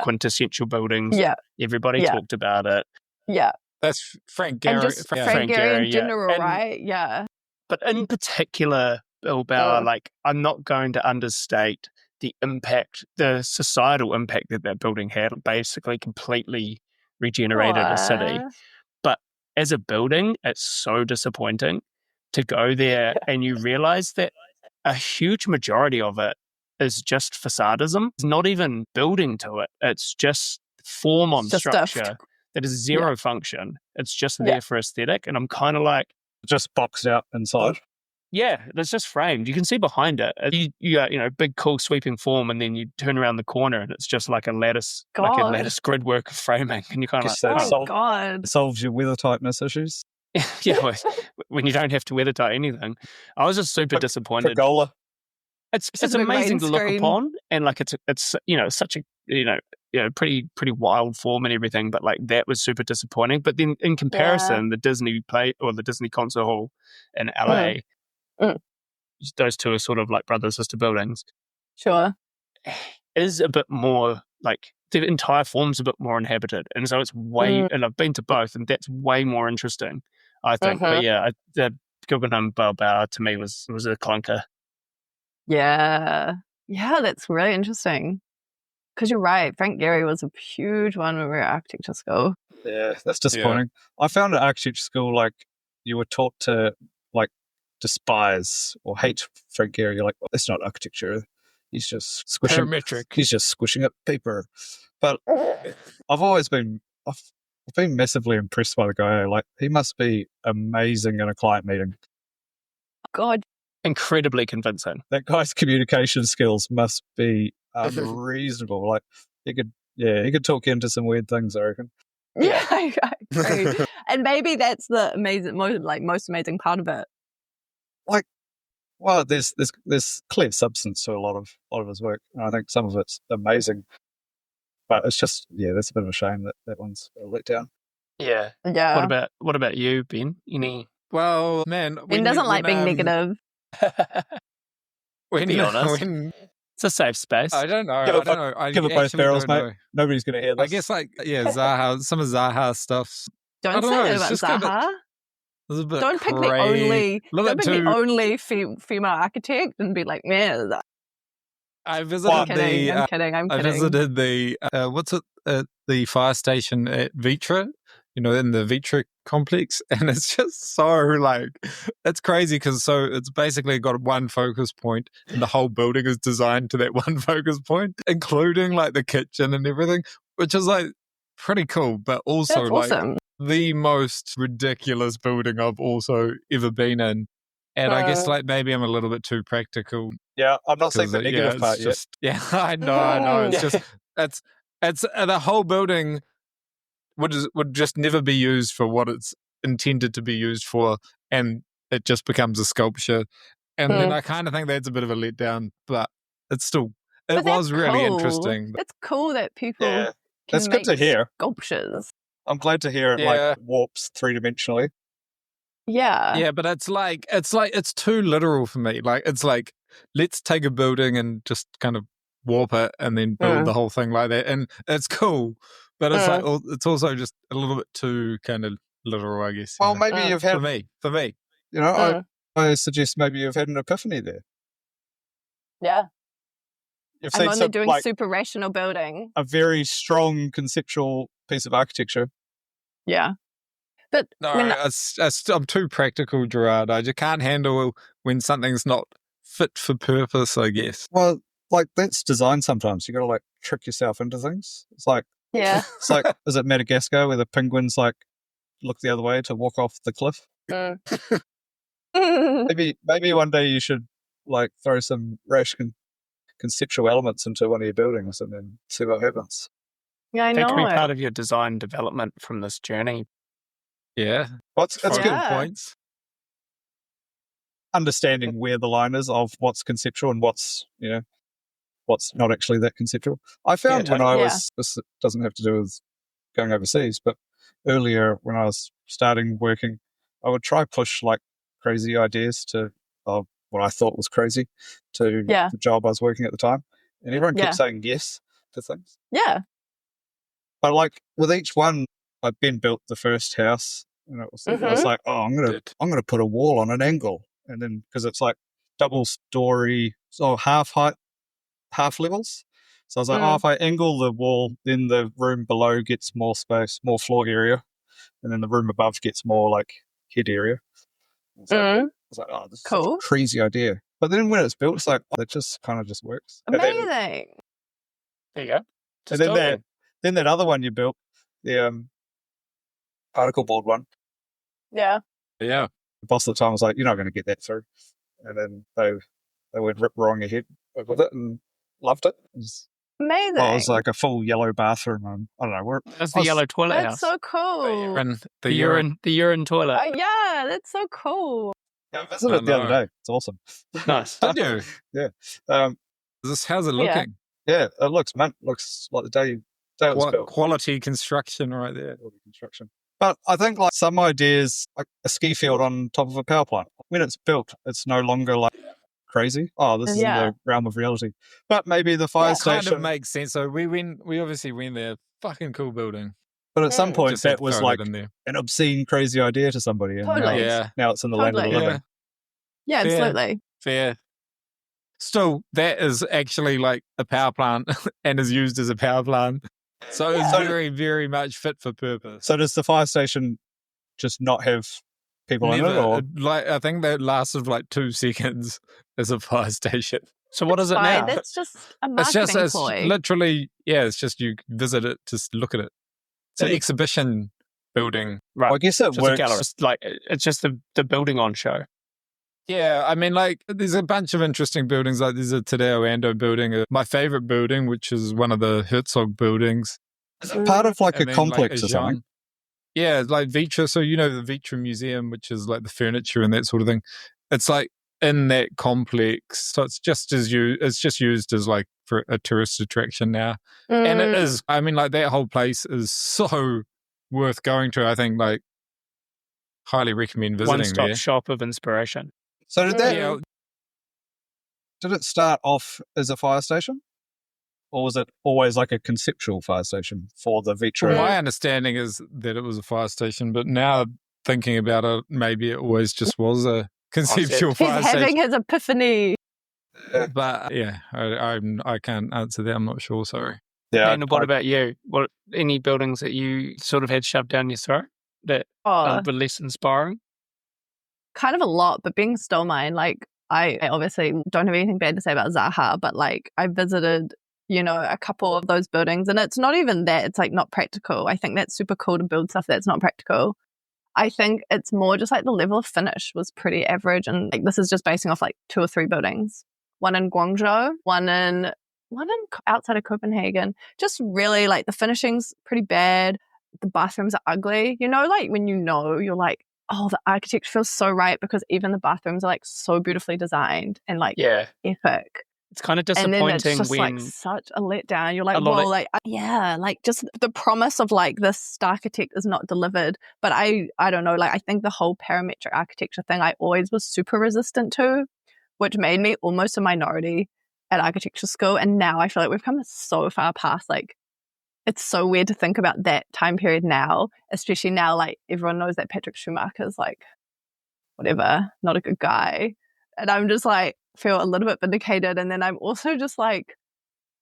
quintessential buildings. Yeah. Everybody talked about it. Yeah. That's Frank Gehry. And just Frank Gehry in general, right? Yeah. But in particular, Bilbao, like, I'm not going to understate the impact, the societal impact that building had. Basically completely regenerated a city. But as a building, it's so disappointing to go there and you realize that a huge majority of it is just facadism. It's not even building to it. It's just form on structure that is zero function. It's just there for aesthetic. And I'm kind of like... Just boxed out inside. Yeah, it's just framed. You can see behind it. You got, big, cool, sweeping form, and then you turn around the corner, and it's just like a lattice grid work of framing. And you kind of God. It solves your weather tightness issues. Yeah, when you don't have to weather tie anything. I was just super disappointed. Pergola. It's amazing to look upon, and like it's such a pretty wild form and everything, but like that was super disappointing. But then in comparison, the Disney concert hall in LA, those two are sort of like brother sister buildings. Sure, is a bit more like the entire form's a bit more inhabited, and so it's way. And I've been to both, and that's way more interesting, I think. But yeah, the Guggenheim Bilbao to me was a clunker. Yeah, that's really interesting. Because you're right, Frank Gehry was a huge one when we were at architecture school. Yeah, that's disappointing. I found at architecture school, like, you were taught to, like, despise or hate Frank Gehry. You're like, well, that's not architecture. He's just squishing. Parametric. He's just squishing up paper. But I've been massively impressed by the guy. Like, he must be amazing in a client meeting. God. Incredibly convincing. That guy's communication skills must be unreasonable. Like, he could talk you into some weird things, I reckon. Yeah, I agree. And maybe that's the most amazing part of it. Like, well, there's clear substance to a lot of his work, and I think some of it's amazing. But it's just, that's a bit of a shame that one's a letdown. Yeah. What about you, Ben? Well, man, Ben doesn't like being negative. Be honest. It's a safe space. I don't know. Give it both barrels, mate. Nobody's going to hear this. I guess, Zaha, some of Zaha stuff. Don't say that about Zaha. Don't pick the only female architect and be like, man. I visited I'm kidding. I visited the fire station at Vitra, in the Vitra complex, and it's just so it's crazy because it's basically got one focus point, and the whole building is designed to that one focus point, including the kitchen and everything, which is pretty cool, but also awesome. The most ridiculous building I've also ever been in. And I guess maybe I'm a little bit too practical. Yeah, I'm not saying the negative part yet. I know. It's just it's the whole building would just never be used for what it's intended to be used for, and it just becomes a sculpture. And then I kind of think that's a bit of a letdown, but it was really interesting. It's cool that people can that's make good to hear. Sculptures. I'm glad to hear it warps three-dimensionally. Yeah, but it's too literal for me. Let's take a building and just kind of warp it and then build the whole thing like that, and it's cool. But it's it's also just a little bit too kind of literal, I guess. Well, maybe you've had for me. I suggest maybe you've had an epiphany there. Yeah, I'm only doing super rational building. A very strong conceptual piece of architecture. Yeah. But no, I'm too practical, Gerard. I just can't handle when something's not fit for purpose, I guess. Well, that's design sometimes. You got to trick yourself into things. It's it's is it Madagascar where the penguins look the other way to walk off the cliff? Maybe one day you should throw some rash conceptual elements into one of your buildings and then see what happens. Yeah, I know. That could be part of your design development from this journey. Yeah. That's good points. Understanding where the line is of what's conceptual and what's not actually that conceptual. I found when I was, this doesn't have to do with going overseas, but earlier when I was starting working, I would try push crazy ideas to what I thought was crazy to the job I was working at the time. And everyone kept saying yes to things. Yeah. But with each one, Ben built the first house, and it was, I was like, I'm gonna put a wall on an angle, and then because it's double story, so half height, half levels. So I was like, if I angle the wall, then the room below gets more space, more floor area, and then the room above gets more head area. I was like, this is a crazy idea. But then when it's built, it's like, it just kind of just works. Amazing. There you go. And then that other one you built, the particle board one. Yeah. Yeah. The boss at the time was like, you're not going to get that through. And then they went rip roaring ahead with it and loved it. Amazing. Well, it was like a full yellow bathroom. I don't know. That's the yellow toilet house. That's so cool. The urine toilet. Yeah, that's so cool. Yeah, I visited it the other day. It's awesome. Nice. Did you? Yeah. How's it looking? Yeah, it looks like the day it was built. Quality construction right there. Quality construction. But I think like some ideas, like a ski field on top of a power plant, when it's built, it's no longer like crazy. Oh, this is in the realm of reality. But maybe the fire station kind of makes sense. So we obviously went there. Fucking cool building. But at some point, that was like an obscene, crazy idea to somebody. And now it's in the land of the living. Yeah, absolutely. Fair. Still, that is actually like a power plant and is used as a power plant. So it's very, very much fit for purpose. So does the fire station just not have people in it? Or? Like, I think that lasted like 2 seconds as a fire station. So what is it now? That's just a marketing ploy. It's literally, it's just you visit it to look at it. It's an exhibition building. Right. Well, I guess it works. A gallery. It's just the building on show. Yeah, I mean, like, there's a bunch of interesting buildings. Like, there's a Tadeo Ando building, my favorite building, which is one of the Herzog buildings. Is it part of like a complex or something? Yeah, like Vitra. So, you know, the Vitra Museum, which is like the furniture and that sort of thing. It's like in that complex. So it's just used as like for a tourist attraction now. And it is, I mean, like that whole place is so worth going to. I think, like, highly recommend visiting there. One-stop shop of inspiration. So did it start off as a fire station? Or was it always like a conceptual fire station for the Vitra? Well, my understanding is that it was a fire station, but now thinking about it, maybe it always just was a conceptual fire station. He's having his epiphany. But I can't answer that. I'm not sure, sorry. Yeah. And what about you? What any buildings that you sort of had shoved down your throat that were less inspiring? Kind of a lot, but being still mine, like I obviously don't have anything bad to say about Zaha, but like I visited, you know, a couple of those buildings and it's not even that, it's like not practical. I think that's super cool to build stuff that's not practical. I think it's more just like the level of finish was pretty average, and like this is just basing off like 2 or 3 buildings. One in Guangzhou, one in outside of Copenhagen. Just really like the finishing's pretty bad. The bathrooms are ugly. You know, like when you know, you're like, oh, the architecture feels so right because even the bathrooms are like so beautifully designed and like epic. It's kind of disappointing and then it's just when like such a letdown. You're like, well, like like just the promise of like this architect is not delivered. But I don't know, like I think the whole parametric architecture thing I always was super resistant to, which made me almost a minority at architecture school. And now I feel like we've come so far past, like it's so weird to think about that time period now, especially now, like everyone knows that Patrick Schumacher's like, whatever, not a good guy. And I'm just like, feel a little bit vindicated. And then I'm also just like,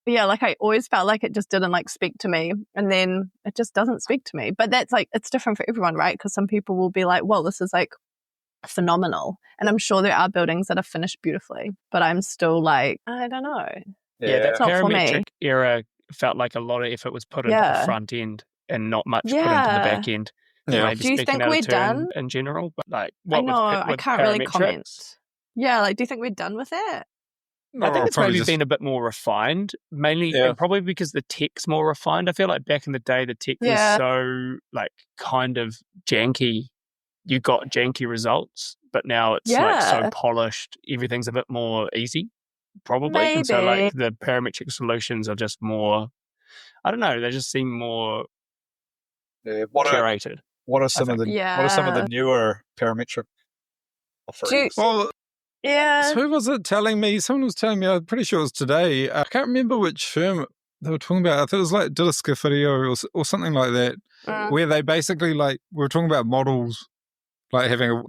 like I always felt like it just didn't like speak to me. And then it just doesn't speak to me. But that's like, it's different for everyone, right? Because some people will be like, well, this is like phenomenal. And I'm sure there are buildings that are finished beautifully, but I'm still like, I don't know. Yeah, that's not for me. Parametric era felt like a lot of effort was put into the front end and not much put into the back end. Yeah. Do you think we're done in general? But like, I know I can't really comment. Yeah, like, do you think we're done with it? I think it's maybe been a bit more refined, mainly and probably because the tech's more refined. I feel like back in the day, the tech was so like kind of janky. You got janky results, but now it's like so polished. Everything's a bit more easy, probably. Maybe. And so like the parametric solutions are just more, I don't know, they just seem more curated. What are some of the newer parametric offerings? Yeah. So who was it telling me? Someone was telling me, I'm pretty sure it was today. I can't remember which firm they were talking about. I thought it was like Didaska Video or something like that, where they basically like, we were talking about models, like having a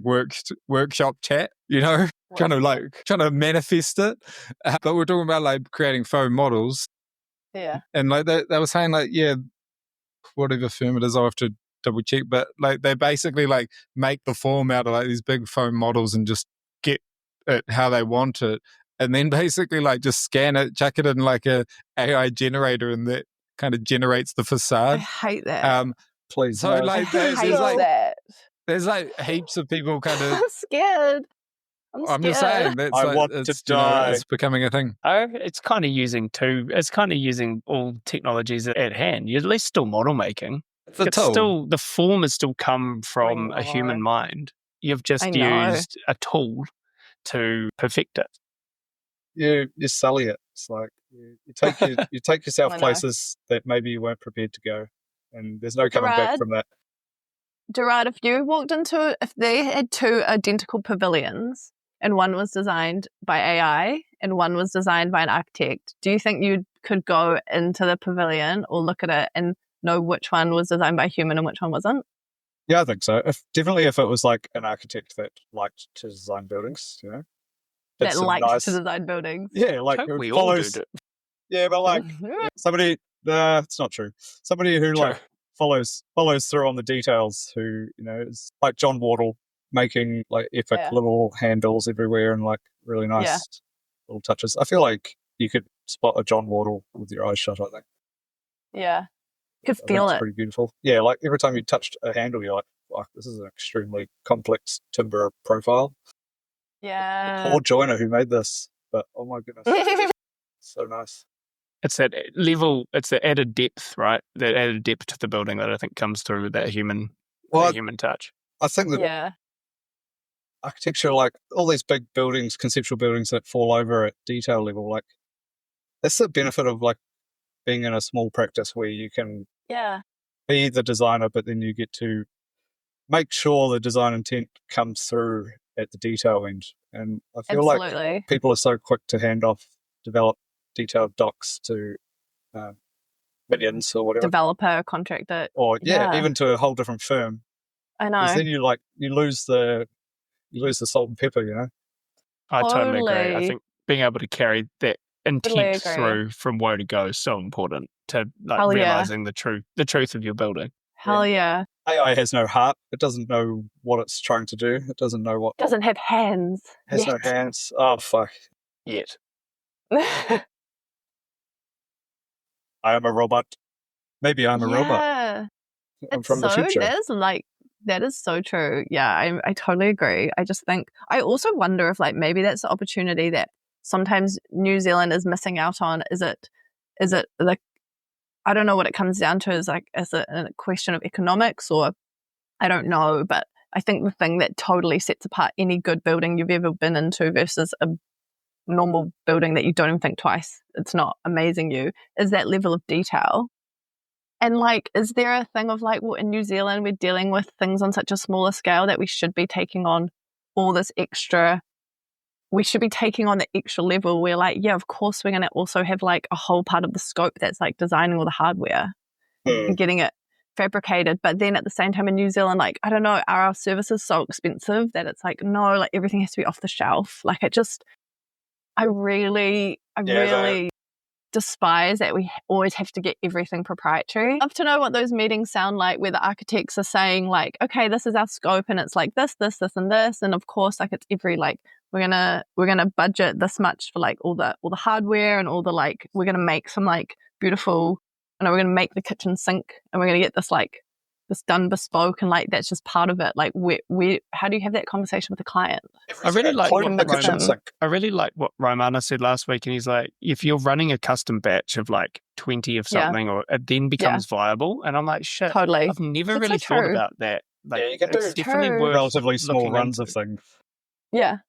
workshop chat, you know, trying to manifest it. But we're talking about like creating foam models. Yeah. And like they were saying like, whatever firm it is, I'll have to double check. But like they basically like make the form out of like these big foam models and just get it how they want it, and then basically like just scan it, chuck it in like a AI generator, and that kind of generates the facade. I hate that. Please, so no. like there's like heaps of people kind of. I'm scared. I'm just saying that's I want to die. It's becoming a thing. It's kind of using all technologies at hand. You're at least still model making. The form has still come from a human mind. You've just used a tool to perfect it. You sully it. It's like you take yourself places that maybe you weren't prepared to go, and there's no coming back from that. Gerard, if they had two identical pavilions and one was designed by AI and one was designed by an architect, do you think you could go into the pavilion or look at it and know which one was designed by a human and which one wasn't? Yeah, I think so. Definitely if it was like an architect that liked to design buildings, you know. That likes to design buildings. Yeah, like we follows. All do. Yeah, but like somebody, it's not true. Somebody who like follows through on the details, who, you know, is like John Wardle making like epic little handles everywhere and like really nice little touches. I feel like you could spot a John Wardle with your eyes shut, I think. Yeah. You could feel it. It's pretty beautiful. Yeah, like every time you touched a handle, you're like, wow, this is an extremely complex timber profile. Yeah. Poor joiner who made this, but oh my goodness. So nice. It's that level, it's the added depth, right? That added depth to the building that I think comes through with that human touch. I think that architecture, like all these big buildings, conceptual buildings that fall over at detail level, like that's the benefit of like being in a small practice where you can be the designer, but then you get to make sure the design intent comes through at the detail end. And I feel like people are so quick to develop detailed docs to minions or whatever. Developer, contractor. Or even to a whole different firm. I know. Because then you lose the salt and pepper, you know? I totally agree. I think being able to carry that intent through from where to go is so important to like realizing the truth of your building. Hell yeah. AI has no heart. It doesn't know what it's trying to do. It doesn't know what. Doesn't have hands. Has no hands. Oh fuck. Yet. I am a robot. Maybe I'm a robot. I'm from the future. That is so true. Yeah, I totally agree. I just think I also wonder if like maybe that's the opportunity that sometimes New Zealand is missing out on. Is it like, I don't know what it comes down to. Is it a question of economics, or I don't know, but I think the thing that totally sets apart any good building you've ever been into versus a normal building that you don't even think twice, it's not amazing you, is that level of detail. And like, is there a thing of like, well, in New Zealand we're dealing with things on such a smaller scale that we should be taking on all this extra, we should be taking on the extra level where like, yeah, of course we're going to also have like a whole part of the scope that's like designing all the hardware and getting it fabricated. But then at the same time in New Zealand, like, I don't know, are our services so expensive that it's like, no, like everything has to be off the shelf. Like I really despise that we always have to get everything proprietary. I'd love to know what those meetings sound like where the architects are saying like, okay, this is our scope and it's like this, and this. And of course, like it's every like, we're gonna budget this much for like all the hardware and all the like, we're gonna make some like beautiful, and we're gonna make the kitchen sink and we're gonna get this like this done bespoke, and like that's just part of it. Like we how do you have that conversation with the client? I really like what Romana said last week, and he's like, if you're running a custom batch of like 20 of something, or it then becomes viable, and I'm like, shit, totally. I've never really thought about that. Like, you can do definitely relatively small runs of things. Yeah,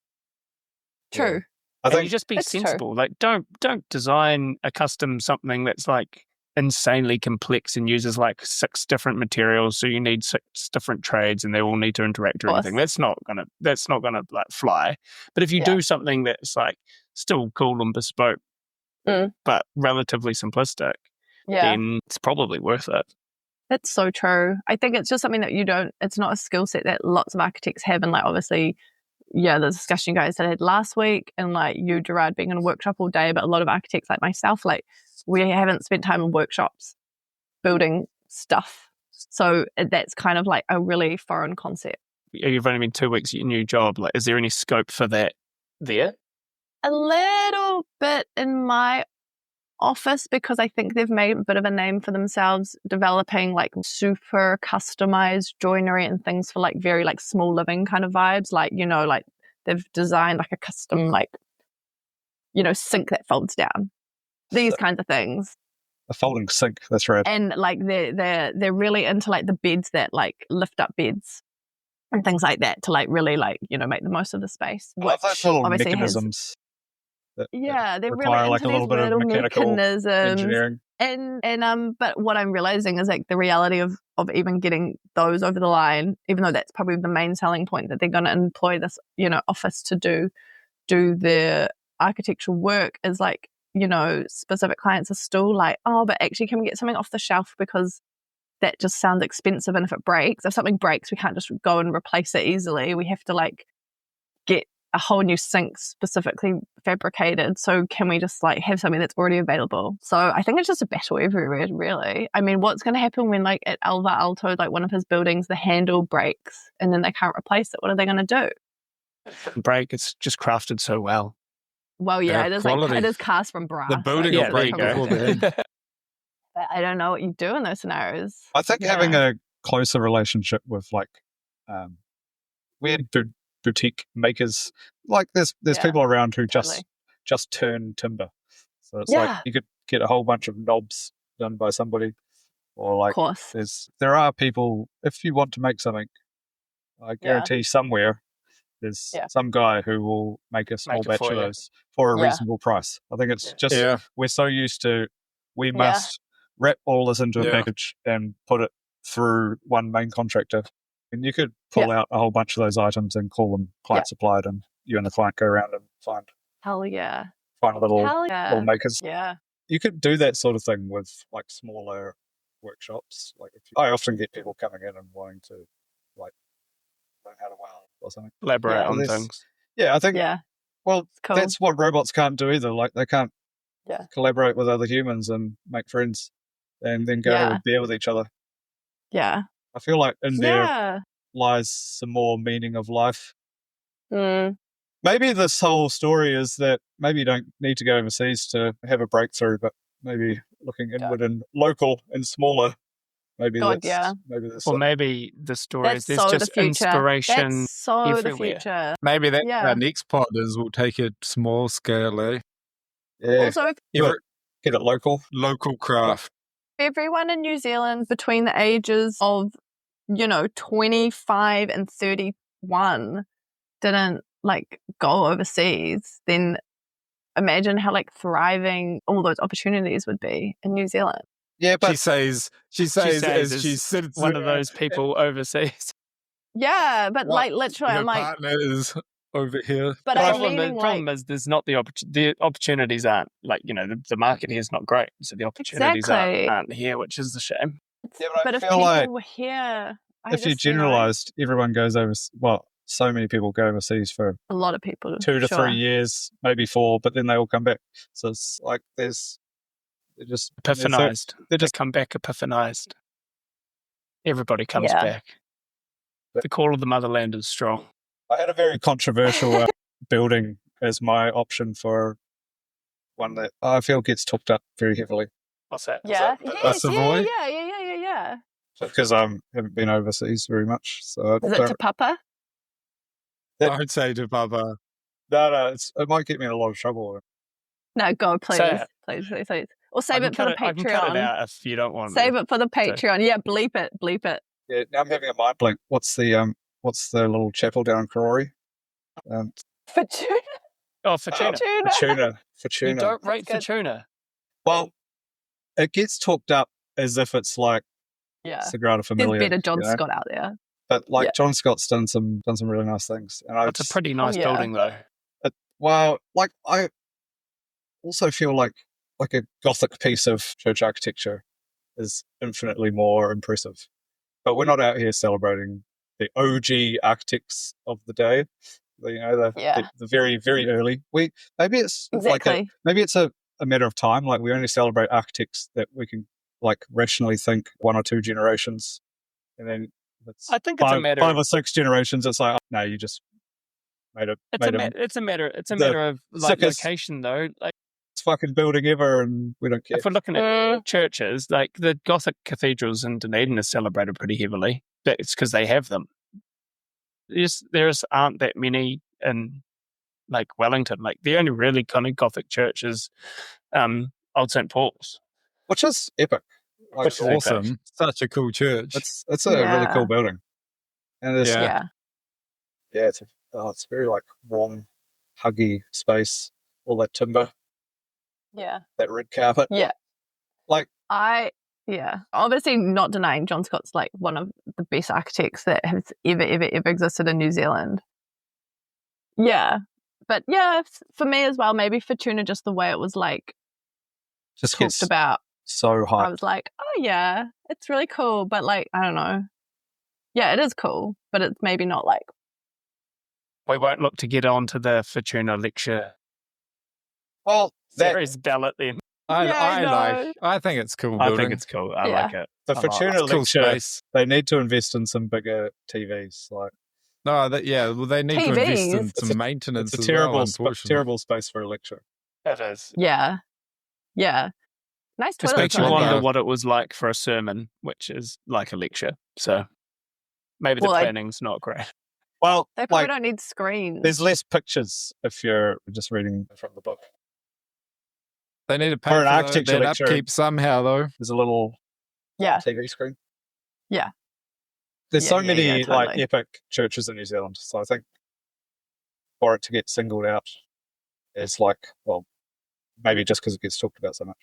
true. I think you just be sensible. True. Like, don't design a custom something that's like insanely complex and uses like 6 different materials, so you need 6 different trades and they all need to interact or anything. That's not gonna like fly. But if you do something that's like still cool and bespoke but relatively simplistic, then it's probably worth it. That's so true. I think it's just something that it's not a skill set that lots of architects have. And like obviously the discussion you guys had last week, and like you, Gerard, being in a workshop all day, but a lot of architects like myself, like we haven't spent time in workshops building stuff. So that's kind of like a really foreign concept. You've only been 2 weeks at your new job. Like, is there any scope for that there? A little bit in my office, because I think they've made a bit of a name for themselves developing like super customized joinery and things for like very like small living kind of vibes. Like, you know, like they've designed like a custom like, you know, sink that folds down. These kinds of things. A folding sink, that's right. And like they're really into like the beds that like lift up beds and things like that to like really like, you know, make the most of the space. I love those little mechanisms. They're require really like into a little bit of mechanical engineering. And but what I'm realizing is like the reality of even getting those over the line, even though that's probably the main selling point, that they're going to employ this, you know, office to do their architectural work, is like, you know, specific clients are still like, oh, but actually can we get something off the shelf, because that just sounds expensive, and if something breaks, we can't just go and replace it easily. We have to like get a whole new sink specifically fabricated. So can we just like have something that's already available? So I think it's just a battle everywhere, really. I mean, what's going to happen when like at Alvar Aalto, like one of his buildings, the handle breaks and then they can't replace it? What are they going to do? Break, it's just crafted so well. Well, yeah, it is quality. Like, it is cast from brass. The building will break before the end. I don't know what you do in those scenarios. I think having a closer relationship with like weird boutique makers, like there's people around who just turn timber. So it's like you could get a whole bunch of knobs done by somebody, or like there are people, if you want to make something, I guarantee somewhere there's some guy who will make a small batch of those for a reasonable price. I think it's just we're so used to we must wrap all this into a package and put it through one main contractor. And you could pull out a whole bunch of those items and call them client supplied, and you and the client go around and find little makers. Yeah. You could do that sort of thing with like smaller workshops. Like I often get people coming in and wanting to like learn how to weld or something. Elaborate on things. Yeah, I think well, that's what robots can't do either. Like they can't collaborate with other humans and make friends and then go have a beer with each other. Yeah. I feel like in there lies some more meaning of life. Maybe this whole story is that maybe you don't need to go overseas to have a breakthrough, but maybe looking inward and local and smaller. Maybe that's or maybe the story is there's just inspiration everywhere. The future. Maybe that's our next pod is we'll take it small scale, eh? Yeah. Also, get it local craft. Everyone in New Zealand between the ages of, 25 and 31 didn't like go overseas, then imagine how like thriving all those opportunities would be in New Zealand. Yeah, but she says as she sits one of those people overseas. Yeah, but like literally, I'm like partner is over here. But the problem is there's not the opportunities aren't like the market here is not great, so the opportunities aren't here, which is the shame. Yeah, but if people were here, if you generalised, everyone goes over. Well, so many people go overseas for a lot of people 2 to 3 years, maybe 4, but then they all come back. So it's like they're just epiphanized. They come back epiphanized. Everybody comes back. The call of the motherland is strong. I had a very controversial building as my option for one that I feel gets talked up very heavily. What's that? Yeah. Savoy? Yeah. Because I haven't been overseas very much. So is it Te Papa? I'd say Te Papa. No, it might get me in a lot of trouble. No, go, please. Please. Or save it for the Patreon. I can cut it out if you don't want Save it for the Patreon. Yeah, bleep it. Yeah, now I'm having a mind blank. What's the little chapel down in Karori? Fortuna. Oh, Fortuna. Fortuna. You don't rate Fortuna. Well, it gets talked up as if it's like Sagrada Familia. There's better John Scott out there. But John Scott's done some really nice things. And it's a pretty nice building though. I also feel like a Gothic piece of church architecture is infinitely more impressive. But we're not out here celebrating the OG architects of the day. The very, very early. Maybe it's maybe it's a matter of time. Like we only celebrate architects that we can like rationally think 1 or 2 generations, and then I think it's a matter 5 or 6 generations. It's like no, you just It's a matter of like location though. Like, it's fucking building ever, and we don't care. If we're looking at churches, like the Gothic cathedrals in Dunedin are celebrated pretty heavily. It's because they have them. There aren't that many in like Wellington. Like the only really kind of Gothic church is Old St. Paul's, which is epic. Like, which is awesome. Epic. Such a cool church. It's a really cool building, and it's it's very like warm, huggy space. All that timber. Yeah. That red carpet. Yeah. Like obviously not denying John Scott's like one of the best architects that has ever existed in New Zealand. Yeah. But yeah, for me as well, maybe Fortuna, just the way it was like just talked about so high. I was like, oh yeah, it's really cool. But like, I don't know. Yeah, it is cool, but it's maybe not like. We won't look to get on to the Fortuna lecture. Well, series ballot then. I think it's cool. I think it's cool. I like it. The Fortuna lecture, they need to invest in some bigger TVs. Like, they need to invest in some maintenance. It's a terrible space for a lecture. It is. Yeah. Nice toilet. Just makes you wonder what it was like for a sermon, which is like a lecture. So maybe the planning's not great. Well, they probably don't need screens. There's less pictures if you're just reading from the book. They need to pay for an architecture lecture. Upkeep somehow, though. There's a little TV screen. Yeah. There's so many like epic churches in New Zealand. So I think for it to get singled out is like, well, maybe just because it gets talked about so much.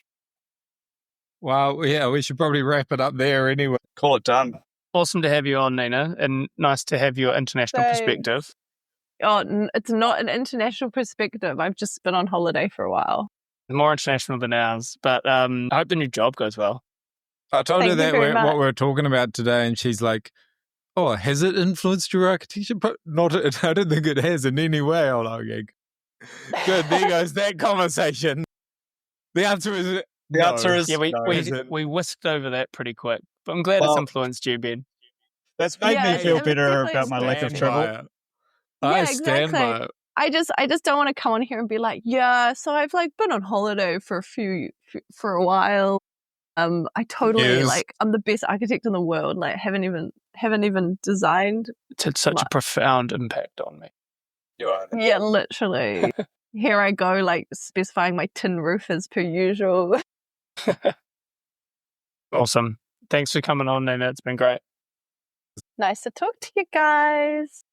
Well, yeah, we should probably wrap it up there anyway. Call it done. Awesome to have you on, Nina, and nice to have your international perspective. Oh, it's not an international perspective. I've just been on holiday for a while. More international than ours, but I hope the new job goes well. I told her that what we're talking about today, and she's like, "Oh, has it influenced your architecture?" Not, I don't think it has in any way. I'm like, okay. Good. There goes that conversation. The answer is we whisked over that pretty quick. But I'm glad it's influenced you, Ben. That's made me feel better about my lack of travel. I stand by it. I just don't want to come on here and be like, so I've like been on holiday for a while. I totally I'm the best architect in the world. Like haven't even designed. It's had such a profound impact on me. You are. Yeah, literally. Here I go, like specifying my tin roof as per usual. Awesome. Thanks for coming on, Nina. It's been great. Nice to talk to you guys.